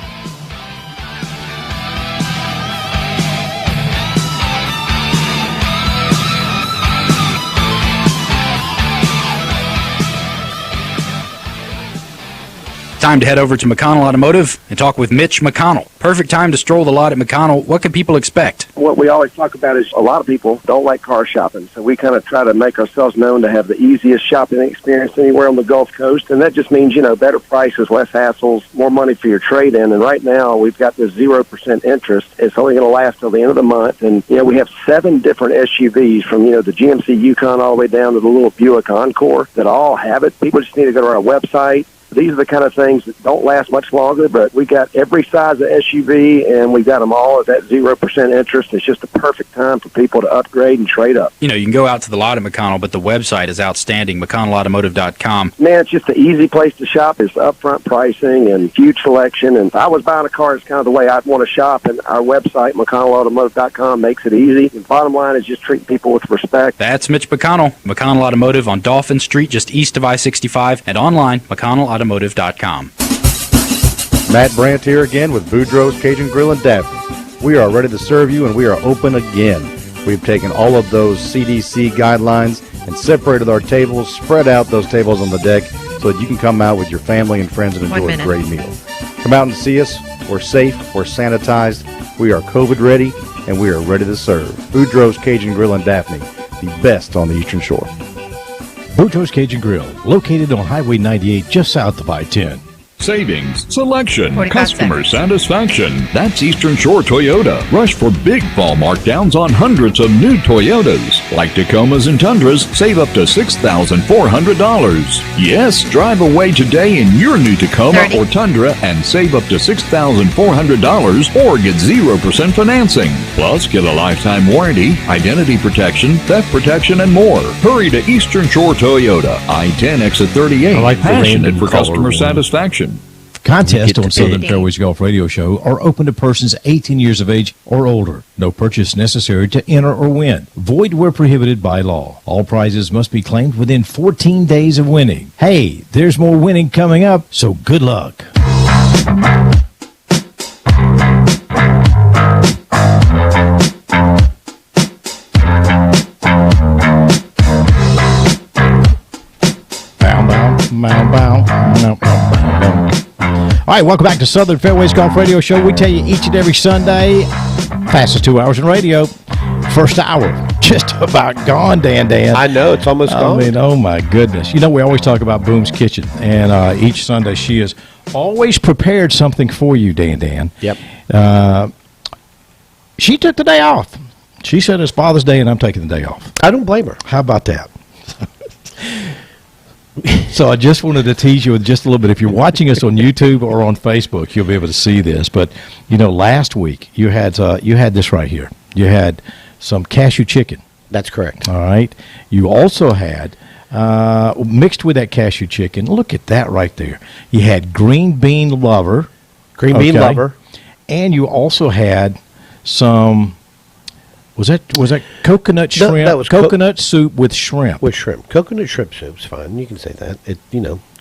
Time to head over to McConnell Automotive and talk with Mitch McConnell. Perfect time to stroll the lot at McConnell. What can people expect? What we always talk about is a lot of people don't like car shopping, so we kind of try to make ourselves known to have the easiest shopping experience anywhere on the Gulf Coast, and that just means, better prices, less hassles, more money for your trade-in, and right now we've got this 0% interest. It's only going to last till the end of the month, and, we have 7 different SUVs from, the GMC Yukon all the way down to the little Buick Encore that all have it. People just need to go to our website. These are the kind of things that don't last much longer, but we got every size of SUV, and we got them all at that 0% interest. It's just the perfect time for people to upgrade and trade up. You can go out to the lot at McConnell, but the website is outstanding, McConnellAutomotive.com. Man, it's just the easy place to shop. It's upfront pricing and huge selection. And if I was buying a car, it's kind of the way I'd want to shop, and our website, McConnellAutomotive.com, makes it easy. The bottom line is just treat people with respect. That's Mitch McConnell, McConnell Automotive on Dolphin Street, just east of I-65, and online, McConnellAutomotive.com. Matt Brandt here again with Boudreaux's Cajun Grill and Daphne. We are ready to serve you, and we are open again. We've taken all of those CDC guidelines and separated our tables, spread out those tables on the deck so that you can come out with your family and friends and enjoy a great meal. Come out and see us. We're safe. We're sanitized. We are COVID ready, and we are ready to serve. Boudreaux's Cajun Grill and Daphne, the best on the Eastern Shore. Boudreaux's Cajun Grill, located on Highway 98 just south of I-10. Savings, selection, customer satisfaction. That's Eastern Shore Toyota. Rush for big fall markdowns on hundreds of new Toyotas. Like Tacomas and Tundras, save up to $6,400. Yes, drive away today in your new Tacoma or Tundra and save up to $6,400 or get 0% financing. Plus, get a lifetime warranty, identity protection, theft protection, and more. Hurry to Eastern Shore Toyota, I-10 exit 38. Passionate for customer satisfaction. Contests on Southern Fairways Golf Radio Show are open to persons 18 years of age or older. No purchase necessary to enter or win. Void where prohibited by law. All prizes must be claimed within 14 days of winning. Hey, there's more winning coming up, so good luck. All right, welcome back to Southern Fairways Golf Radio Show. We tell you each and every Sunday, fastest 2 hours in radio. First hour, just about gone, Dan. I know, it's almost gone. I mean, oh my goodness. We always talk about Boom's Kitchen, and each Sunday she has always prepared something for you, Dan. Yep. She took the day off. She said it's Father's Day, and I'm taking the day off. I don't blame her. How about that? So I just wanted to tease you with just a little bit. If you're watching us on YouTube or on Facebook, you'll be able to see this. But, last week you had this right here. You had some cashew chicken. That's correct. All right. You also had, mixed with that cashew chicken, look at that right there. You had green bean lover. And you also had some... Was that coconut shrimp? No, that was coconut soup with shrimp. With shrimp. Coconut shrimp soup's fine. You can say that.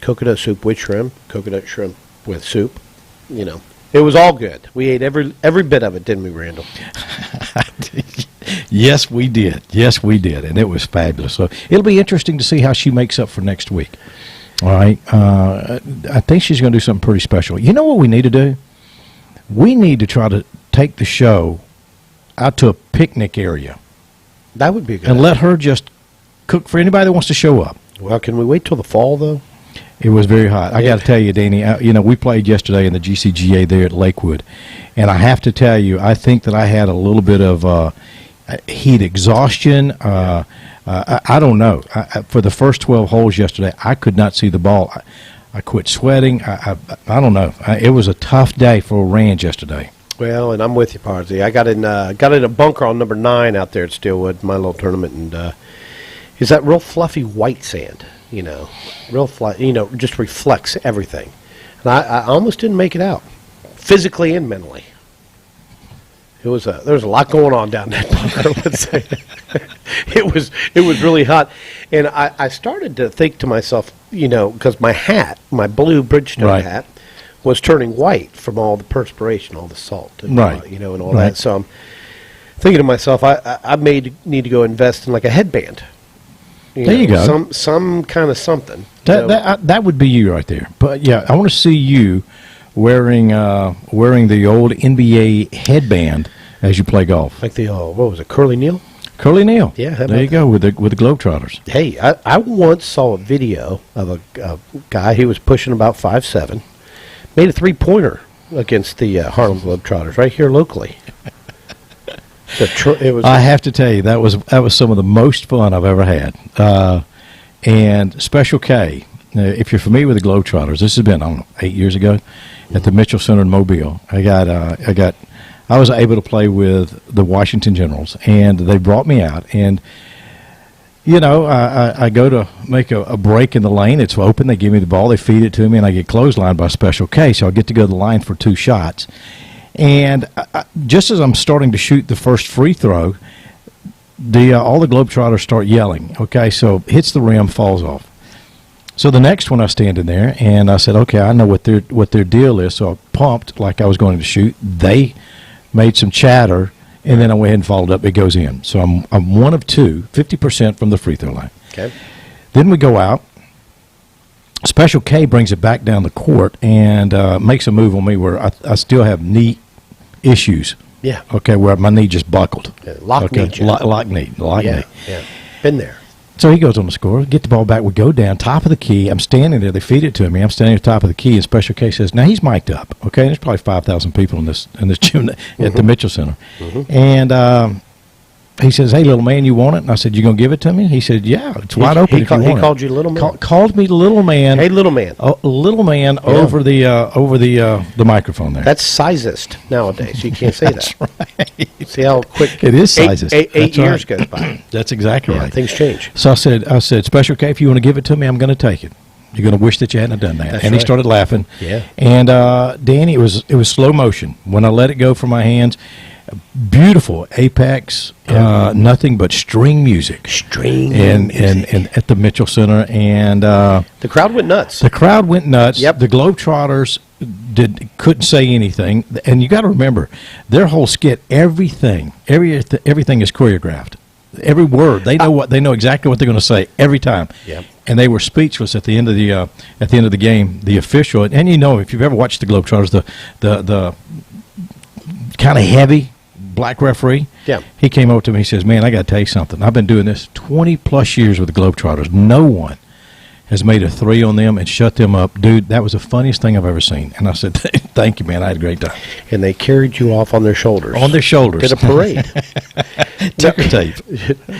Coconut soup with shrimp, coconut shrimp with soup. It was all good. We ate every bit of it, didn't we, Randall? Yes, we did. And it was fabulous. So it'll be interesting to see how she makes up for next week. All right. I think she's going to do something pretty special. You know what we need to do? We need to try to take the show out to a picnic area. That would be a good. And let her just cook for anybody that wants to show up. Well, can we wait till the fall, though? It was very hot. I got to tell you, Danny, we played yesterday in the GCGA there at Lakewood. And I have to tell you, I think that I had a little bit of heat exhaustion. I don't know. For the first 12 holes yesterday, I could not see the ball. I quit sweating. I don't know. It was a tough day for Rand yesterday. Well, and I'm with you, Parsley. I got in a bunker on number 9 out there at Steelwood, my little tournament, and is that real fluffy white sand, real flat, just reflects everything. And I almost didn't make it out, physically and mentally. There was a lot going on down that bunker. Let's say it was really hot, and I started to think to myself, because my blue Bridgestone hat, was turning white from all the perspiration, all the salt, and, and all that. So I'm thinking to myself, I may need to go invest in like a headband. There you go. Some kind of something. That would be you right there. But yeah, I want to see you wearing the old NBA headband as you play golf. Like the what was it, Curly Neal? Curly Neal. Yeah, there you go with the Globetrotters. Hey, I once saw a video of a guy. He was pushing about 5'7", made a 3-pointer against the Harlem Globetrotters right here locally. I have to tell you, that was some of the most fun I've ever had. And Special K, if you're familiar with the Globetrotters, this has been, 8 years ago at the Mitchell Center in Mobile. I was able to play with the Washington Generals, and they brought me out. And, I go to make a break in the lane. It's open. They give me the ball. They feed it to me, and I get clotheslined by Special K, so I get to go to the line for 2 shots. And just as I'm starting to shoot the first free throw, all the Globetrotters start yelling. Okay, so hits the rim, falls off. So the next one I stand in there, and I said, okay, I know what their deal is. So I pumped like I was going to shoot. They made some chatter, and then I went ahead and followed up. It goes in. So I'm 1 of 2, 50% from the free throw line. Okay. Then we go out. Special K brings it back down the court and makes a move on me where I still have knee issues. Yeah. Okay, where my knee just buckled. Lock knee. Lock knee. Yeah. Been there. So he goes on the score, get the ball back, we go down, top of the key. I'm standing there, they feed it to me. I'm standing at the top of the key, and Special K says, now he's mic'd up, okay? There's probably 5,000 people in this gym at the Mitchell Center. And he says, hey, little man, you want it? And I said, you going to give it to me? He said, yeah, it's wide open if you want it. He called you little man? Called me little man. Hey, little man. Little man over the microphone there. That's sizest nowadays. You can't say That's that. Right. See how quick it is sizest. 8 years goes by. That's exactly right. Things change. So I said, Special K, if you want to give it to me, I'm going to take it. You're going to wish that you hadn't done that. He started laughing. Yeah. And Danny, it was slow motion. When I let it go from my hands, beautiful apex, nothing but string music. And at the Mitchell Center, and the crowd went nuts. The crowd went nuts. Yep. The Globetrotters couldn't say anything, and you got to remember, their whole skit, everything is choreographed. Every word, they know exactly what they're going to say every time. Yep. And they were speechless at the end of the game. The official, and if you've ever watched the Globetrotters, the kind of heavy black referee. Yeah. He came over to me. He says, man, I got to tell you something. I've been doing this 20-plus years with the Globetrotters. No one has made a 3 on them and shut them up. Dude, that was the funniest thing I've ever seen. And I said, thank you, man. I had a great time. And they carried you off on their shoulders. On their shoulders. Did a parade. Ticker tape.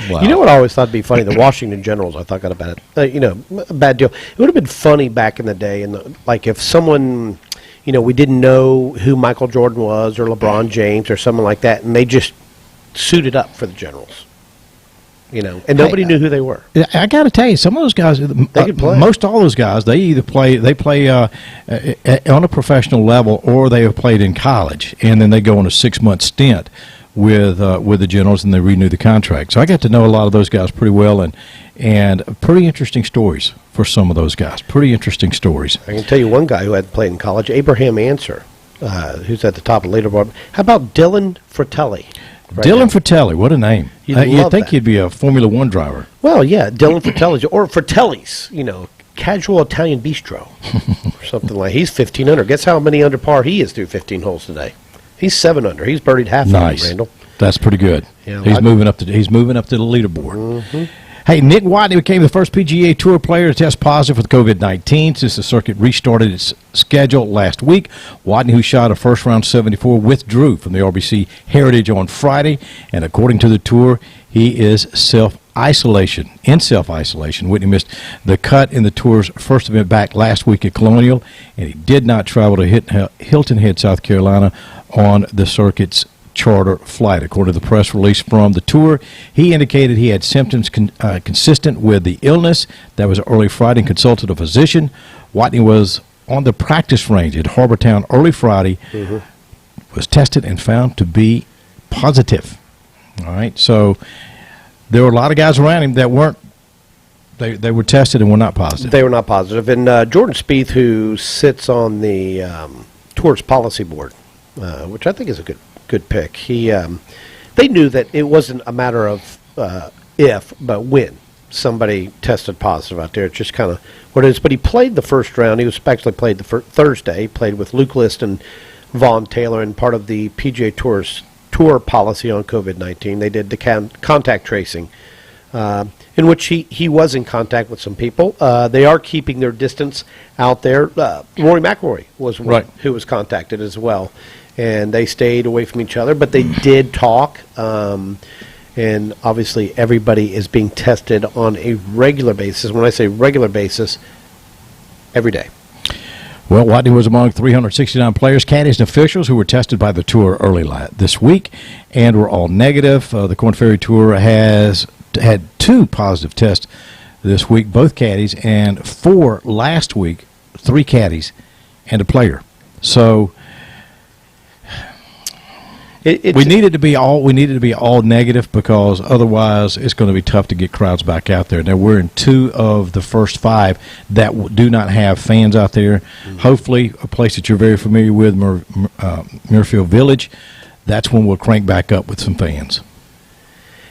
Wow. You know what I always thought would be funny? The Washington Generals, I thought got a bad deal. It would have been funny back in the day, like if someone... we didn't know who Michael Jordan was or LeBron James or someone like that, and they just suited up for the Generals. And nobody knew who they were. I got to tell you, some of those guys, they could play. Most all those guys, they either play on a professional level, or they have played in college, and then they go on a 6-month stint with the Generals, and they renew the contract. So I got to know a lot of those guys pretty well, and pretty interesting stories for some of those guys. Pretty interesting stories. I can tell you one guy who had played in college, Abraham Answer, who's at the top of the leaderboard. How about Dylan Fratelli? Dylan Fratelli, what a name. You'd think that. he'd be a Formula One driver. Well, yeah, Dylan Fratelli, or Fratellis, Casual Italian Bistro or something like. He's 15 under. Guess how many under par he is through 15 holes today? He's 7 under. He's birdied half of them, Randall. That's pretty good. Yeah, he's moving up to the leaderboard. Mm-hmm. Hey, Nick Watney became the first PGA Tour player to test positive for COVID-19 since the circuit restarted its schedule last week. Watney, who shot a first-round 74, withdrew from the RBC Heritage on Friday, and according to the Tour, he is in self-isolation. Whitney missed the cut in the Tour's first event back last week at Colonial, and he did not travel to Hilton Head, South Carolina on the circuit's charter flight. According to the press release from the Tour, he indicated he had symptoms consistent with the illness. That was early Friday and consulted a physician. Watney was on the practice range at Harbortown early Friday, was tested and found to be positive. All right, so there were a lot of guys around him that weren't. They were tested and were not positive. They were not positive. And Jordan Spieth, who sits on the Tour's policy board, which I think is a good pick. They knew that it wasn't a matter of if, but when somebody tested positive out there. It's just kind of what it is. But he played the first round. He was actually played the Thursday. He played with Luke List and Vaughn Taylor, and part of the PGA Tour's tour policy on COVID-19. They did the contact tracing, in which he was in contact with some people. They are keeping their distance out there. Rory McIlroy was one who was contacted as well, and they stayed away from each other, but they did talk. And obviously everybody is being tested on a regular basis. When I say regular basis, every day. Well, Watney was among 369 players, caddies, and officials who were tested by the Tour early this week and were all negative. The Korn Ferry Tour has had 2 positive tests this week, both caddies, and 4 last week, 3 caddies and a player. So we needed to be all negative, because otherwise it's going to be tough to get crowds back out there. Now, we're in 2 of the first 5 that do not have fans out there. Hopefully, a place that you're very familiar with, Muirfield Village, that's when we'll crank back up with some fans.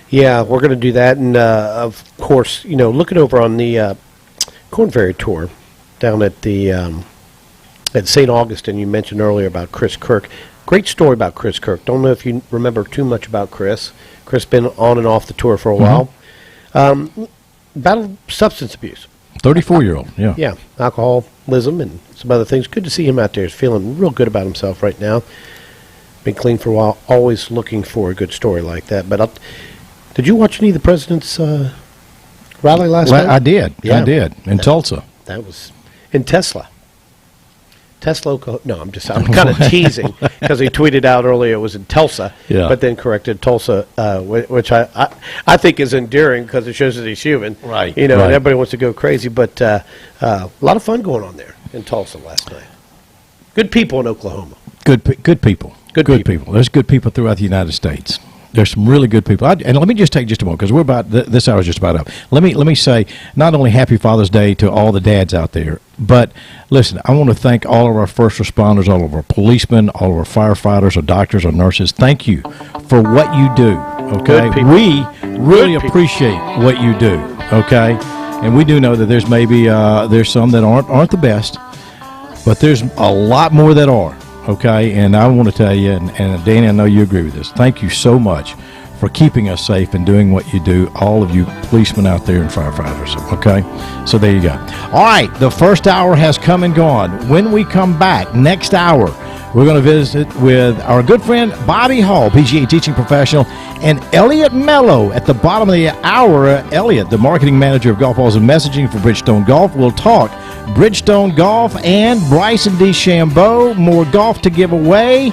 Yeah, we're going to do that. And, of course, looking over on the Korn Ferry Tour down at the at St. Augustine, you mentioned earlier about Chris Kirk. Great story about Chris Kirk. Don't know if you remember too much about Chris. Chris been on and off the tour for a while. Battled substance abuse. 34-year-old, yeah. Yeah, alcoholism and some other things. Good to see him out there. He's feeling real good about himself right now. Been clean for a while. Always looking for a good story like that. But did you watch any of the president's rally last night? I did. Yeah. I did. In Tulsa. That was in Tesla. No, I'm kind of teasing, because he tweeted out earlier it was in Tulsa, but then corrected Tulsa, which I think is endearing, because it shows that he's human. Right. And everybody wants to go crazy, but a lot of fun going on there in Tulsa last night. Good people in Oklahoma. Good people. Good people. There's good people throughout the United States. There's some really good people. And let me just take just a moment, because we're about this hour is just about up. Let me say, not only Happy Father's Day to all the dads out there, but listen, I want to thank all of our first responders, all of our policemen, all of our firefighters, our doctors, our nurses. Thank you for what you do. Okay, we really appreciate what you do. Okay, and we do know that there's there's some that aren't the best, but there's a lot more that are. Okay, and I want to tell you, and Danny, I know you agree with this, thank you so much for keeping us safe and doing what you do, all of you policemen out there and firefighters, okay? So there you go. All right, the first hour has come and gone. When we come back, next hour, we're going to visit with our good friend Bobby Hall, PGA teaching professional, and Elliot Mello at the bottom of the hour. Elliot, the marketing manager of Golf Balls and Messaging for Bridgestone Golf, will talk Bridgestone Golf and Bryson DeChambeau. More golf to give away.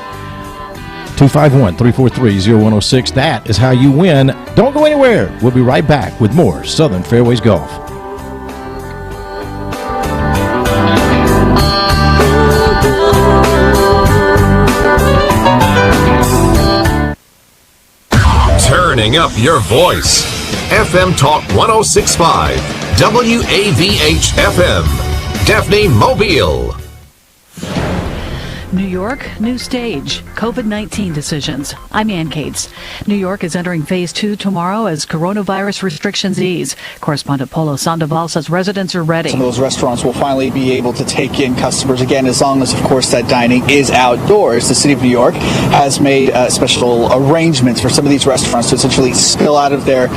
251-343-0106. That is how you win. Don't go anywhere. We'll be right back with more Southern Fairways Golf. Turning up your voice. FM Talk 106.5. WAVH FM. Daphne Mobile. New York, new stage, COVID-19 decisions. I'm Ann Cates. New York is entering phase 2 tomorrow as coronavirus restrictions ease. Correspondent Polo Sandoval says residents are ready. Some of those restaurants will finally be able to take in customers again, as long as, of course, that dining is outdoors. The city of New York has made special arrangements for some of these restaurants to essentially spill out of their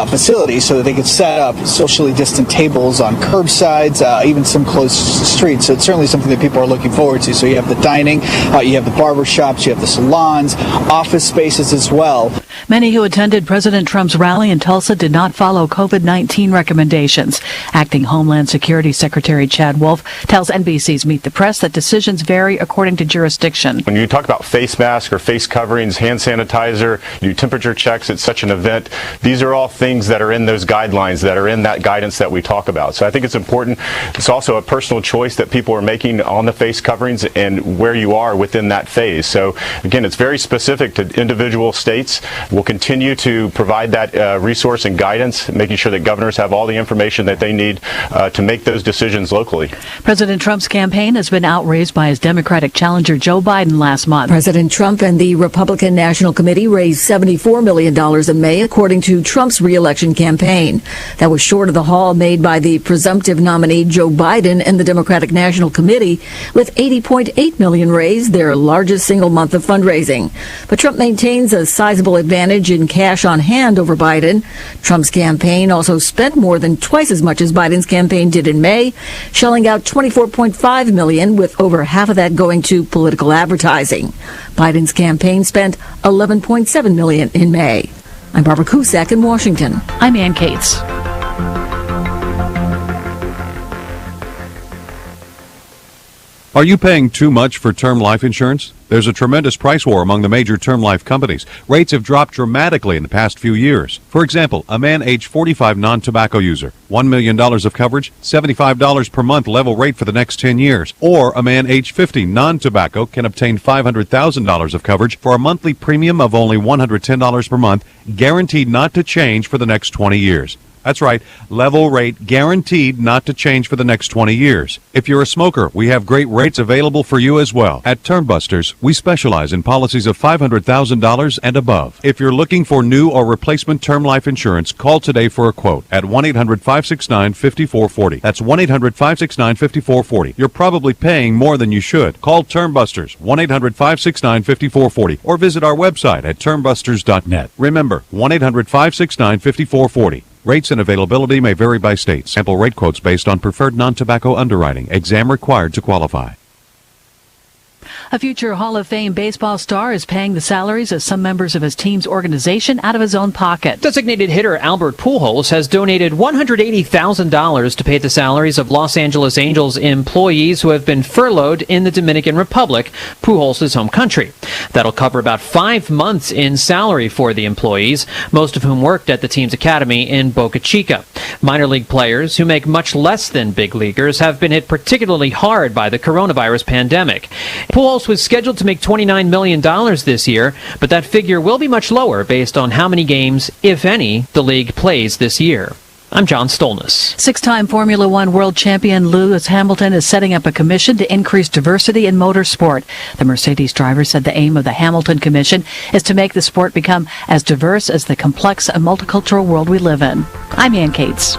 facilities so that they can set up socially distant tables on curbsides, even some closed streets. So it's certainly something that people are looking forward to. So you have the dining, you have the barber shops, you have the salons, office spaces as well. Many who attended President Trump's rally in Tulsa did not follow COVID-19 recommendations. Acting Homeland Security Secretary Chad Wolf tells NBC's Meet the Press that decisions vary according to jurisdiction. When you talk about face masks or face coverings, hand sanitizer, do temperature checks at such an event, these are all things that are in those guidelines, that are in that guidance that we talk about. So I think it's important. It's also a personal choice that people are making on the face coverings and where you are within that phase. So again, it's very specific to individual states. We'll continue to provide that resource and guidance, making sure that governors have all the information that they need to make those decisions locally. President Trump's campaign has been outraised by his Democratic challenger Joe Biden last month. President Trump and the Republican National Committee raised $74 million in May, according to Trump's re-election campaign. That was short of the haul made by the presumptive nominee Joe Biden and the Democratic National Committee, with $80.8 million raised, their largest single month of fundraising. But Trump maintains a sizable advantage in cash on hand over Biden. Trump's campaign also spent more than twice as much as Biden's campaign did in May, shelling out $24.5 million, with over half of that going to political advertising. Biden's campaign spent $11.7 million in May. I'm Barbara Cusack in Washington. I'm Ann Cates. Are you paying too much for term life insurance? There's a tremendous price war among the major term life companies. Rates have dropped dramatically in the past few years. For example, a man age 45 non-tobacco user, $1 million of coverage, $75 per month level rate for the next 10 years. Or a man age 50 non-tobacco can obtain $500,000 of coverage for a monthly premium of only $110 per month, guaranteed not to change for the next 20 years. That's right, level rate guaranteed not to change for the next 20 years. If you're a smoker, we have great rates available for you as well. At Termbusters, we specialize in policies of $500,000 and above. If you're looking for new or replacement term life insurance, call today for a quote at 1-800-569-5440. That's 1-800-569-5440. You're probably paying more than you should. Call Termbusters, 1-800-569-5440, or visit our website at termbusters.net. Remember, 1-800-569-5440. Rates and availability may vary by state. Sample rate quotes based on preferred non-tobacco underwriting. Exam required to qualify. A future Hall of Fame baseball star is paying the salaries of some members of his team's organization out of his own pocket. Designated hitter Albert Pujols has donated $180,000 to pay the salaries of Los Angeles Angels employees who have been furloughed in the Dominican Republic, Pujols' home country. That'll cover about 5 months in salary for the employees, most of whom worked at the team's academy in Boca Chica. Minor league players, who make much less than big leaguers, have been hit particularly hard by the coronavirus pandemic. Pujols was scheduled to make $29 million this year, but that figure will be much lower based on how many games, if any, the league plays this year. I'm John Stolness. 6-time Formula One world champion Lewis Hamilton is setting up a commission to increase diversity in motorsport. The Mercedes driver said the aim of the Hamilton Commission is to make the sport become as diverse as the complex and multicultural world we live in. I'm Ann Cates.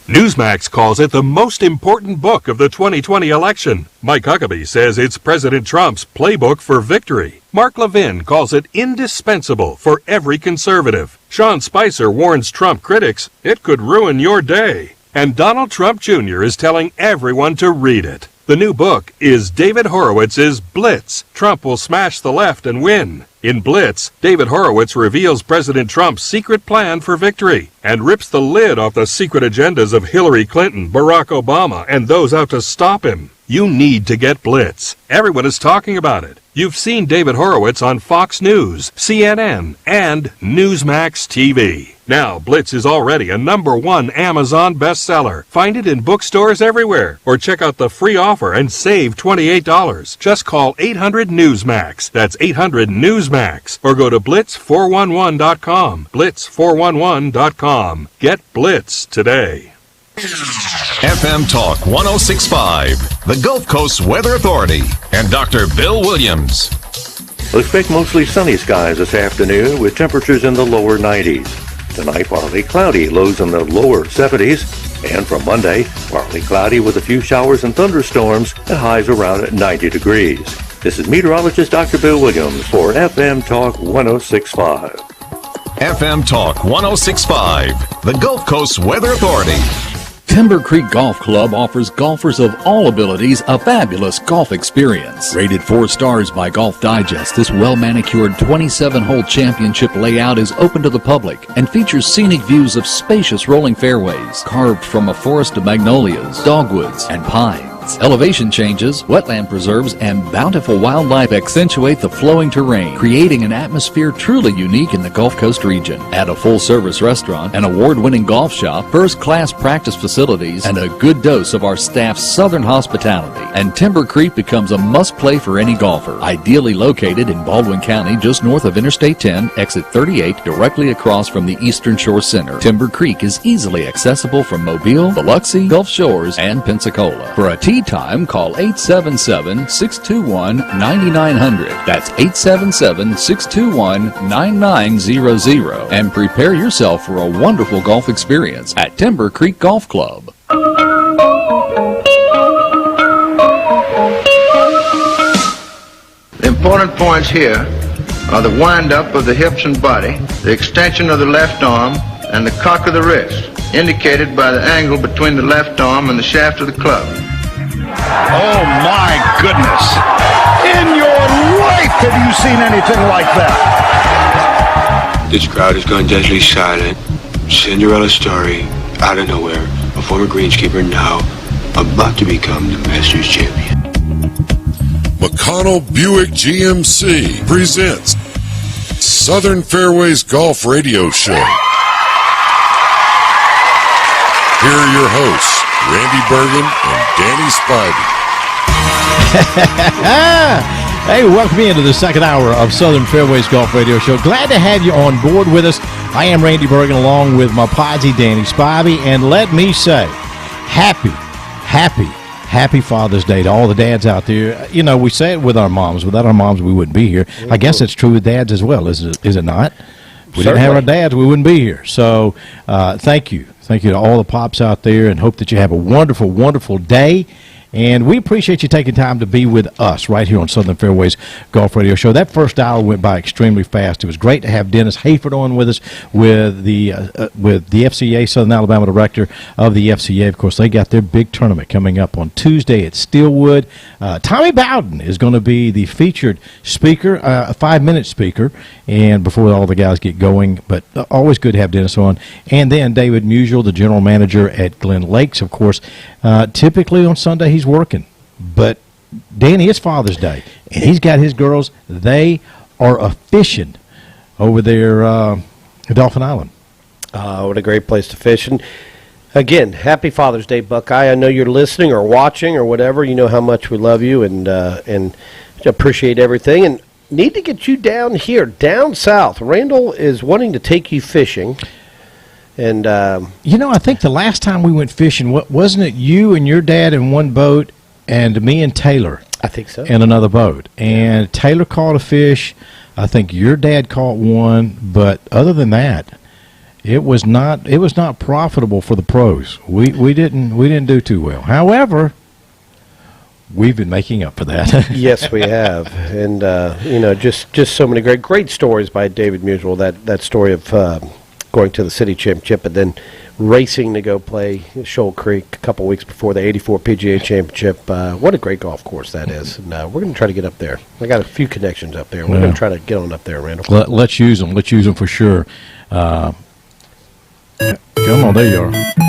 Newsmax calls it the most important book of the 2020 election. Mike Huckabee says it's President Trump's playbook for victory. Mark Levin calls it indispensable for every conservative. Sean Spicer warns Trump critics it could ruin your day. And Donald Trump Jr. is telling everyone to read it. The new book is David Horowitz's Blitz. Trump will smash the left and win. In Blitz, David Horowitz reveals President Trump's secret plan for victory and rips the lid off the secret agendas of Hillary Clinton, Barack Obama, and those out to stop him. You need to get Blitz. Everyone is talking about it. You've seen David Horowitz on Fox News, CNN, and Newsmax TV. Now, Blitz is already a #1 Amazon bestseller. Find it in bookstores everywhere, or check out the free offer and save $28. Just call 800-NEWSMAX. That's 800-NEWSMAX. Or go to blitz411.com. Blitz411.com. Get Blitz today. FM Talk 106.5, the Gulf Coast Weather Authority, and Dr. Bill Williams. We'll expect mostly sunny skies this afternoon with temperatures in the lower 90s. Tonight, partly cloudy, lows in the lower 70s. And from Monday, partly cloudy with a few showers and thunderstorms and highs around 90 degrees. This is meteorologist Dr. Bill Williams for FM Talk 106.5. FM Talk 106.5, the Gulf Coast Weather Authority. Timber Creek Golf Club offers golfers of all abilities a fabulous golf experience. Rated 4 stars by Golf Digest, this well-manicured 27-hole championship layout is open to the public and features scenic views of spacious rolling fairways carved from a forest of magnolias, dogwoods, and pines. Elevation changes, wetland preserves, and bountiful wildlife accentuate the flowing terrain, creating an atmosphere truly unique in the Gulf Coast region. Add a full-service restaurant, an award-winning golf shop, first-class practice facilities, and a good dose of our staff's southern hospitality, and Timber Creek becomes a must-play for any golfer. Ideally located in Baldwin County, just north of Interstate 10, exit 38, directly across from the Eastern Shore Center. Timber Creek is easily accessible from Mobile, Biloxi, Gulf Shores, and Pensacola. For a tee time, call 877-621-9900. That's 877-621-9900. And prepare yourself for a wonderful golf experience at Timber Creek Golf Club. The important points here are the wind-up of the hips and body, the extension of the left arm, and the cock of the wrist, indicated by the angle between the left arm and the shaft of the club. Oh my goodness! In your life have you seen anything like that? This crowd has gone deadly silent. Cinderella story, out of nowhere. A former greenskeeper now about to become the Masters champion. McConnell Buick GMC presents Southern Fairways Golf Radio Show. Here are your hosts, Randy Burgan and Danny Spivey. Hey, welcome into the second hour of Southern Fairways Golf Radio Show. Glad to have you on board with us. I am Randy Burgan along with my posse, Danny Spivey. And let me say, happy Father's Day to all the dads out there. You know, we say it with our moms. Without our moms, we wouldn't be here. I guess it's true with dads as well, is it not? We didn't have our dads, we wouldn't be here. So thank you. Thank you to all the pops out there, and hope that you have a wonderful, wonderful day. And we appreciate you taking time to be with us right here on Southern Fairways Golf Radio Show. That first hour went by extremely fast. It was great to have Dennis Hayford on with us with the FCA, Southern Alabama Director of the FCA. Of course, they got their big tournament coming up on Tuesday at Steelwood. Tommy Bowden is going to be the featured speaker, a 5-minute speaker, and before all the guys get going. But always good to have Dennis on. And then David Musial, the general manager at Glen Lakes, of course. Typically on Sunday he's working, but Danny, it's Father's Day, and he's got his girls. They are fishing over there at Dolphin Island. What a great place to fish. And again, happy Father's Day, Buckeye. I know you're listening or watching or whatever. You know how much we love you and appreciate everything. And need to get you down here, down south. Randall is wanting to take you fishing. And you know, I think the last time we went fishing, wasn't it you and your dad in one boat and me and Taylor? I think so. In another boat. And Taylor caught a fish. I think your dad caught one, but other than that, it was not profitable for the pros. We didn't do too well. However, we've been making up for that. Yes, we have. And you know, just so many great stories by David Musial. That story of going to the city championship and then racing to go play Shoal Creek a couple weeks before the 84 PGA Championship. What a great golf course that is. And we're going to try to get up there. I got a few connections up there. We're going to try to get on up there, Randall. Let's use them. Let's use them for sure. Come on, there you are. Dan,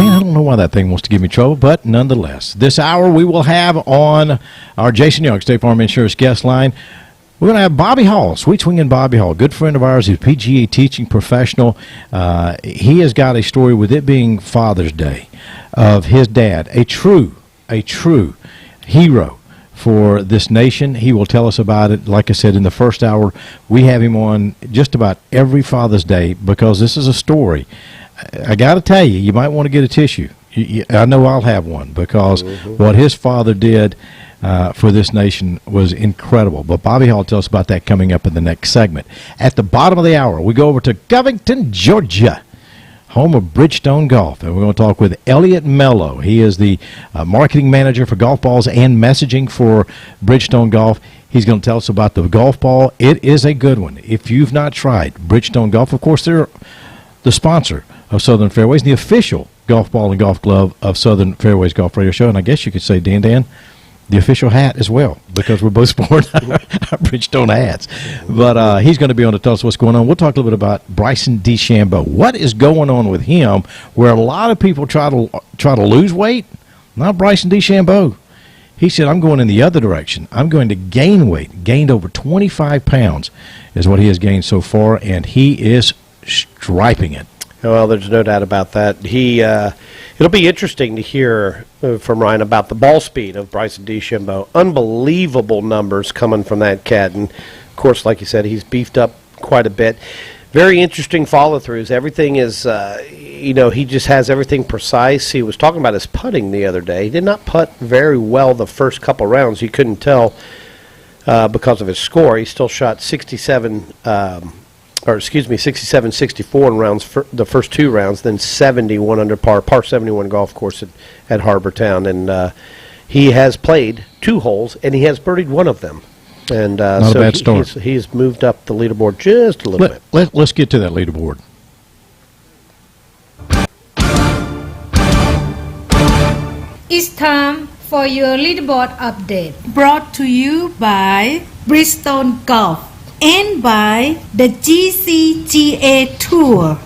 I don't know why that thing wants to give me trouble, but nonetheless, this hour we will have on our Jason Young State Farm Insurance guest line. We're going to have Bobby Hall, Sweet Swinging Bobby Hall, good friend of ours. He's a PGA teaching professional. He has got a story with it being Father's Day of his dad, a true hero for this nation. He will tell us about it. Like I said, in the first hour, we have him on just about every Father's Day because this is a story I got to tell you, you might want to get a tissue. I know I'll have one because what his father did for this nation was incredible. But Bobby Hall will tell us about that coming up in the next segment. At the bottom of the hour, we go over to Covington, Georgia, home of Bridgestone Golf, and we're going to talk with Elliot Mello. He is the marketing manager for golf balls and messaging for Bridgestone Golf. He's going to tell us about the golf ball. It is a good one. If you've not tried Bridgestone Golf, of course, they're the sponsor of Southern Fairways, the official golf ball and golf glove of Southern Fairways Golf Radio Show, and I guess you could say, Dan, the official hat as well, because we're both sporting our Bridgestone hats. But he's going to be on to tell us what's going on. We'll talk a little bit about Bryson DeChambeau. What is going on with him where a lot of people try to lose weight? Not Bryson DeChambeau. He said, I'm going in the other direction. I'm going to gain weight. Gained over 25 pounds is what he has gained so far, and he is striping it. Well, there's no doubt about that. It'll be interesting to hear from Ryan about the ball speed of Bryson DeChambeau. Unbelievable numbers coming from that cat. And, of course, like you said, he's beefed up quite a bit. Very interesting follow-throughs. Everything is, he just has everything precise. He was talking about his putting the other day. He did not putt very well the first couple rounds. You couldn't tell because of his score. He still shot 67-64 in rounds for the first two rounds, then 71 under par 71 golf course at Harbor Town. And he has played 2 holes, and he has birdied one of them. And Not a bad start. He's moved up the leaderboard just a little bit. Let's get to that leaderboard. It's time for your leaderboard update, brought to you by Bridgestone Golf and by the GCGA Tour.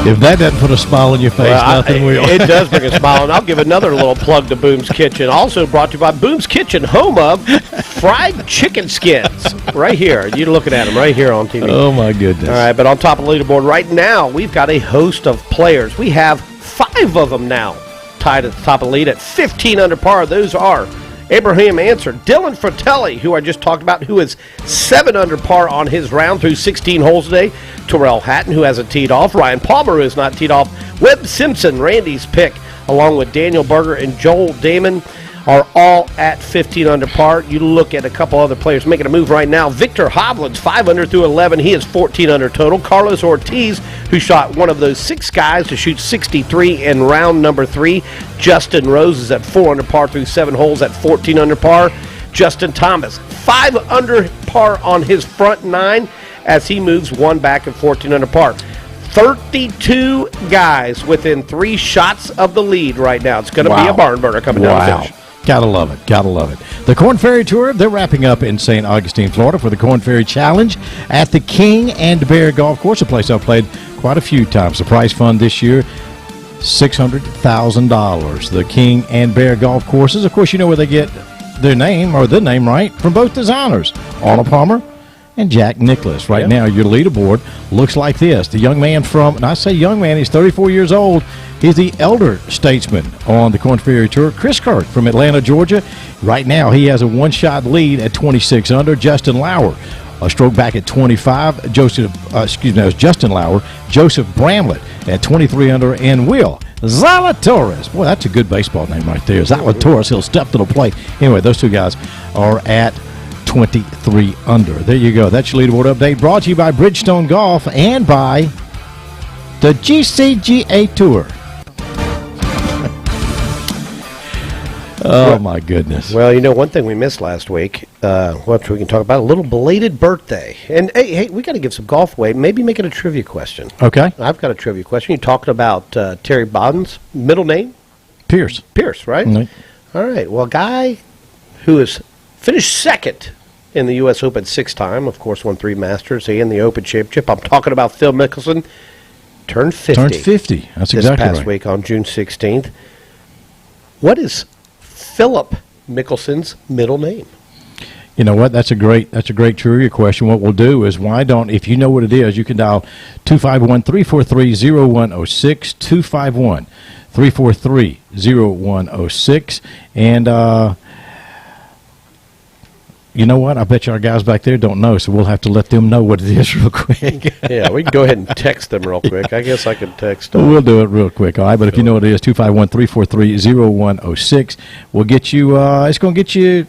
If that doesn't put a smile on your face, nothing will. It does bring a smile, and I'll give another little plug to Boom's Kitchen. Also brought to you by Boom's Kitchen, home of fried chicken skins. Right here. You're looking at them right here on TV. Oh, my goodness. All right, but on top of the leaderboard right now, we've got a host of players. We have 5 of them now tied at the top of the lead at 15 under par. Those are Abraham Answer, Dylan Fratelli, who I just talked about, who is 7 under par on his round through 16 holes today. Terrell Hatton, who hasn't teed off. Ryan Palmer, who has not teed off. Webb Simpson, Randy's pick, along with Daniel Berger and Joel Damon, are all at 15 under par. You look at a couple other players making a move right now. Victor Hovland's 5 under through 11. He is 14 under total. Carlos Ortiz, who shot one of those 6 guys to shoot 63 in round number 3. Justin Rose is at 4 under par through 7 holes at 14 under par. Justin Thomas, 5 under par on his front 9 as he moves 1 back at 14 under par. 32 guys within 3 shots of the lead right now. It's going to be a barn burner coming down the finish. Gotta love it. Gotta love it. The Corn Ferry Tour, they're wrapping up in St. Augustine, Florida for the Corn Ferry Challenge at the King and Bear Golf Course, a place I've played quite a few times. The prize fund this year, $600,000. The King and Bear Golf Courses, of course, you know where they get their name, or the name, right, from both designers, Arnold Palmer and Jack Nicklaus. Right now, your leaderboard looks like this. The young man from, and I say young man, he's 34 years old. He's the elder statesman on the Corn Ferry Tour, Chris Kirk from Atlanta, Georgia. Right now, he has a 1-shot lead at 26 under. Justin Lauer, a stroke back at 25. Justin Lauer. Joseph Bramlett at 23 under. And Will Zalatoris. Boy, that's a good baseball name right there. Zalatoris, he'll step to the plate. Anyway, those 2 guys are at 23 under. There you go. That's your leaderboard update, brought to you by Bridgestone Golf and by the GCGA Tour. Oh, my goodness. Well, one thing we missed last week, what we can talk about, a little belated birthday. And, hey, we got to give some golf away. Maybe make it a trivia question. Okay. I've got a trivia question. You're talking about Terry Bowden's middle name? Pierce. Pierce, right? Mm-hmm. All right. Well, a guy who has finished second in the U.S. Open 6-time, of course, won 3 Masters, and the Open Championship. I'm talking about Phil Mickelson. Turned 50. Turned 50. That's exactly right. This past week on June 16th. What is Philip Mickelson's middle name? You know what? That's a great trivia question. What we'll do is, why don't, if you know what it is, you can dial 251-343-0106, 251-343-0106, and you know what? I bet you our guys back there don't know, so we'll have to let them know what it is real quick. Yeah, we can go ahead and text them real quick. I guess I could text them. We'll do it real quick, all right? But if you know what it is, 251-343-0106. We'll get you, it's going to get you,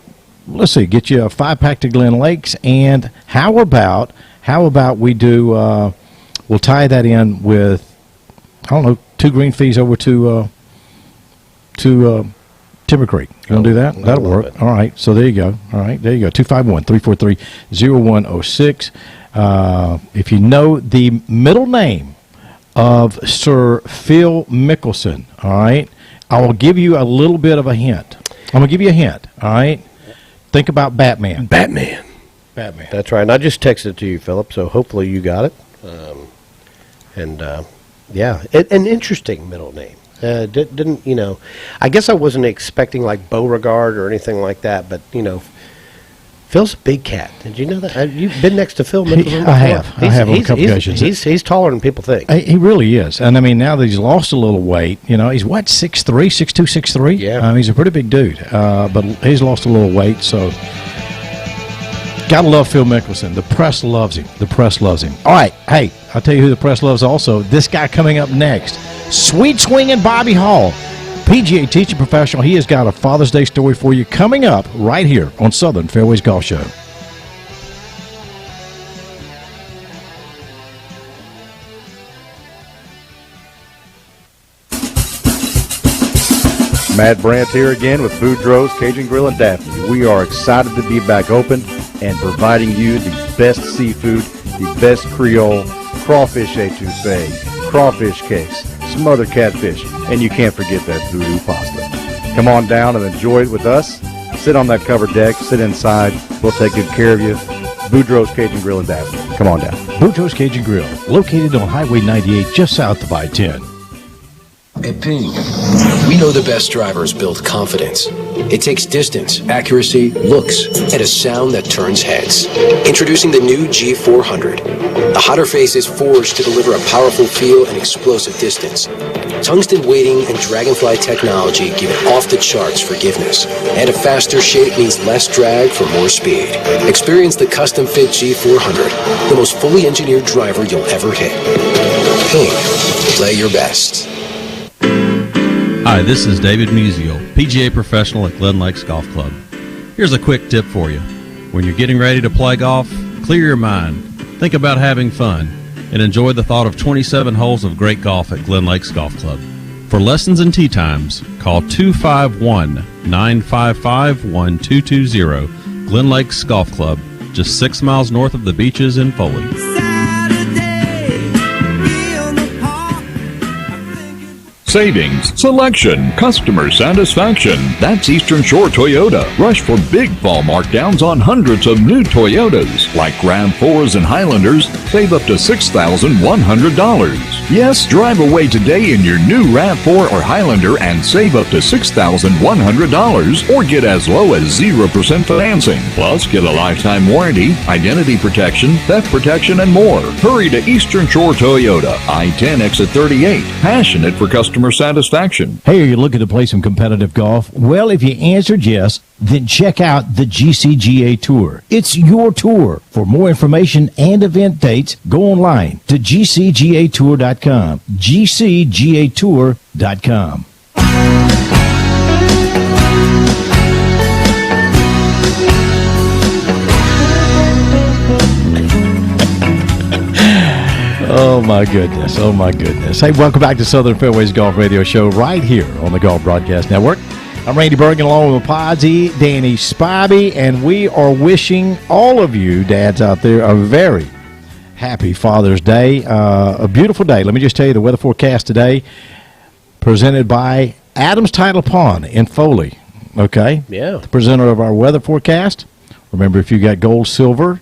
let's see, get you a 5-pack to Glen Lakes. And how about we do, we'll tie that in with, I don't know, 2 green fees over to Timber Creek. You want to do that? That'll work. All right. So there you go. All right. There you go. 251-343-0106. If you know the middle name of Sir Phil Mickelson, all right, I will give you a little bit of a hint. I'm going to give you a hint, all right? Think about Batman. Batman. That's right. And I just texted it to you, Philip, so hopefully you got it. Yeah, an interesting middle name. Didn't, you know, I guess I wasn't expecting like Beauregard or anything like that, but, you know, Phil's a big cat. Did you know that? You've been next to Phil Mickelson? I have on a couple occasions. He's taller than people think. He really is. And, I mean, now that he's lost a little weight, you know, he's what, 6'3", 6'2", 6'3"? Yeah. He's a pretty big dude, but he's lost a little weight, so gotta love Phil Mickelson. The press loves him. The press loves him. All right, hey, I'll tell you who the press loves also. This guy coming up next. Sweet swinging Bobby Hall, PGA teaching professional. He has got a Father's Day story for you coming up right here on Southern Fairways Golf Show. Matt Brandt here again with Boudreaux's Cajun Grill and Daphne. We are excited to be back open and providing you the best seafood, the best Creole, crawfish etouffee, crawfish cakes, smothered catfish, and you can't forget that voodoo pasta. Come on down and enjoy it with us. Sit on that covered deck, sit inside. We'll take good care of you. Boudreaux's Cajun Grill and Daphne. Come on down. Boudreaux's Cajun Grill, located on Highway 98 just south of I-10. At Ping, we know the best drivers build confidence. It takes distance, accuracy, looks, and a sound that turns heads. Introducing the new G400. The hotter face is forged to deliver a powerful feel and explosive distance. Tungsten weighting and dragonfly technology give it off-the-charts forgiveness. And a faster shape means less drag for more speed. Experience the custom-fit G400, the most fully engineered driver you'll ever hit. Ping, play your best. Hi, this is David Musial, PGA professional at Glen Lakes Golf Club. Here's a quick tip for you. When you're getting ready to play golf, clear your mind, think about having fun, and enjoy the thought of 27 holes of great golf at Glen Lakes Golf Club. For lessons and tee times, call 251-955-1220. Glen Lakes Golf Club, just 6 miles north of the beaches in Foley. Savings, selection, customer satisfaction. That's Eastern Shore Toyota. Rush for big fall markdowns on hundreds of new Toyotas. Like Ram4s and Highlanders, save up to $6,100. Yes, drive away today in your new Ram4 or Highlander and save up to $6,100 or get as low as 0% financing. Plus, get a lifetime warranty, identity protection, theft protection, and more. Hurry to Eastern Shore Toyota, I-10 exit 38. Passionate for customer satisfaction. Hey, are you looking to play some competitive golf? Well, if you answered yes, then check out the GCGA Tour. It's your tour. For more information and event dates, go online to gcgatour.com. gcgatour.com. Oh, my goodness. Oh, my goodness. Hey, welcome back to Southern Fairways Golf Radio Show right here on the Golf Broadcast Network. I'm Randy Burgan along with Podsy, Danny Spivey, and we are wishing all of you dads out there a very happy Father's Day. A beautiful day. Let me just tell you the weather forecast today presented by Adams Title Pond in Foley. Okay? Yeah. The presenter of our weather forecast. Remember, if you got gold, silver,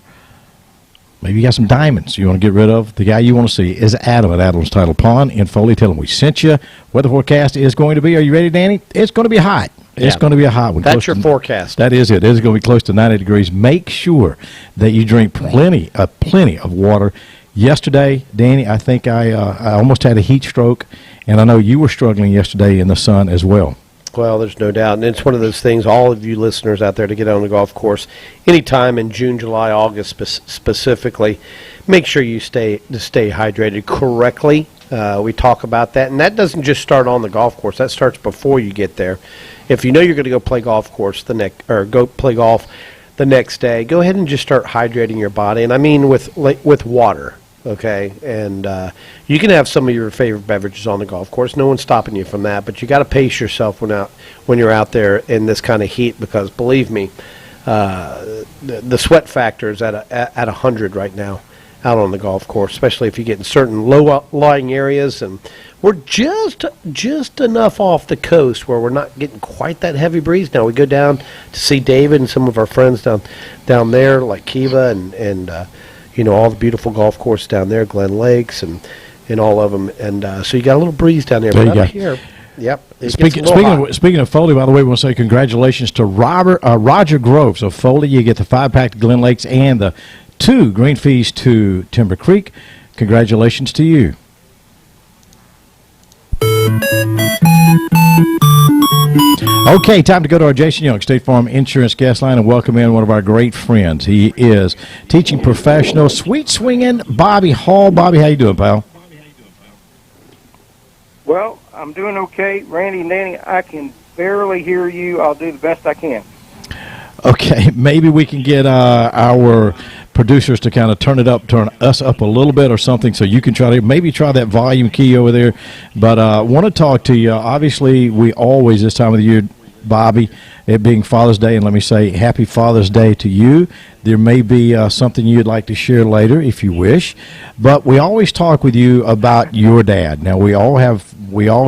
maybe you got some diamonds you want to get rid of, the guy you want to see is Adam at Adams Title Pond in Foley. Tell him we sent you. Weather forecast is going to be, are you ready, Danny? It's going to be hot. It's going to be a hot one. That's your forecast. That is it. It is going to be close to 90 degrees. Make sure that you drink plenty of water. Yesterday, Danny, I think I almost had a heat stroke, and I know you were struggling yesterday in the sun as well. Well, there's no doubt, and it's one of those things, all of you listeners out there, to get on the golf course anytime in June, July, August specifically, make sure you stay hydrated correctly. We talk about that, and that doesn't just start on the golf course. That starts before you get there. If you know you're going to go play golf the next day, go ahead and just start hydrating your body, and I mean with water. Okay, and you can have some of your favorite beverages on the golf course. No one's stopping you from that, but you got to pace yourself when you're out there in this kind of heat, because believe me, the sweat factor is at 100 right now out on the golf course, especially if you get in certain low-lying areas. And we're just enough off the coast where we're not getting quite that heavy breeze. Now we go down to see David and some of our friends down there, like Kiva and all the beautiful golf courses down there, Glen Lakes and all of them. And so you got a little breeze down there. There but you up go. here, yep. Speaking of Foley, by the way, we want to say congratulations to Roger Groves of Foley. You get the 5-pack to Glen Lakes and the 2 green fees to Timber Creek. Congratulations to you. Okay, time to go to our Jason Young State Farm Insurance guest line and welcome in one of our great friends. He is teaching professional, sweet swinging Bobby Hall. Bobby, how you doing, pal? Well, I'm doing okay. Randy and Danny, I can barely hear you. I'll do the best I can. Okay, maybe we can get our producers to kind of turn us up a little bit or something, so you can try that volume key over there. But I want to talk to you. Obviously, we always, this time of the year, Bobby, it being Father's Day, and let me say Happy Father's Day to you. There may be something you'd like to share later if you wish, but we always talk with you about your dad. Now, we all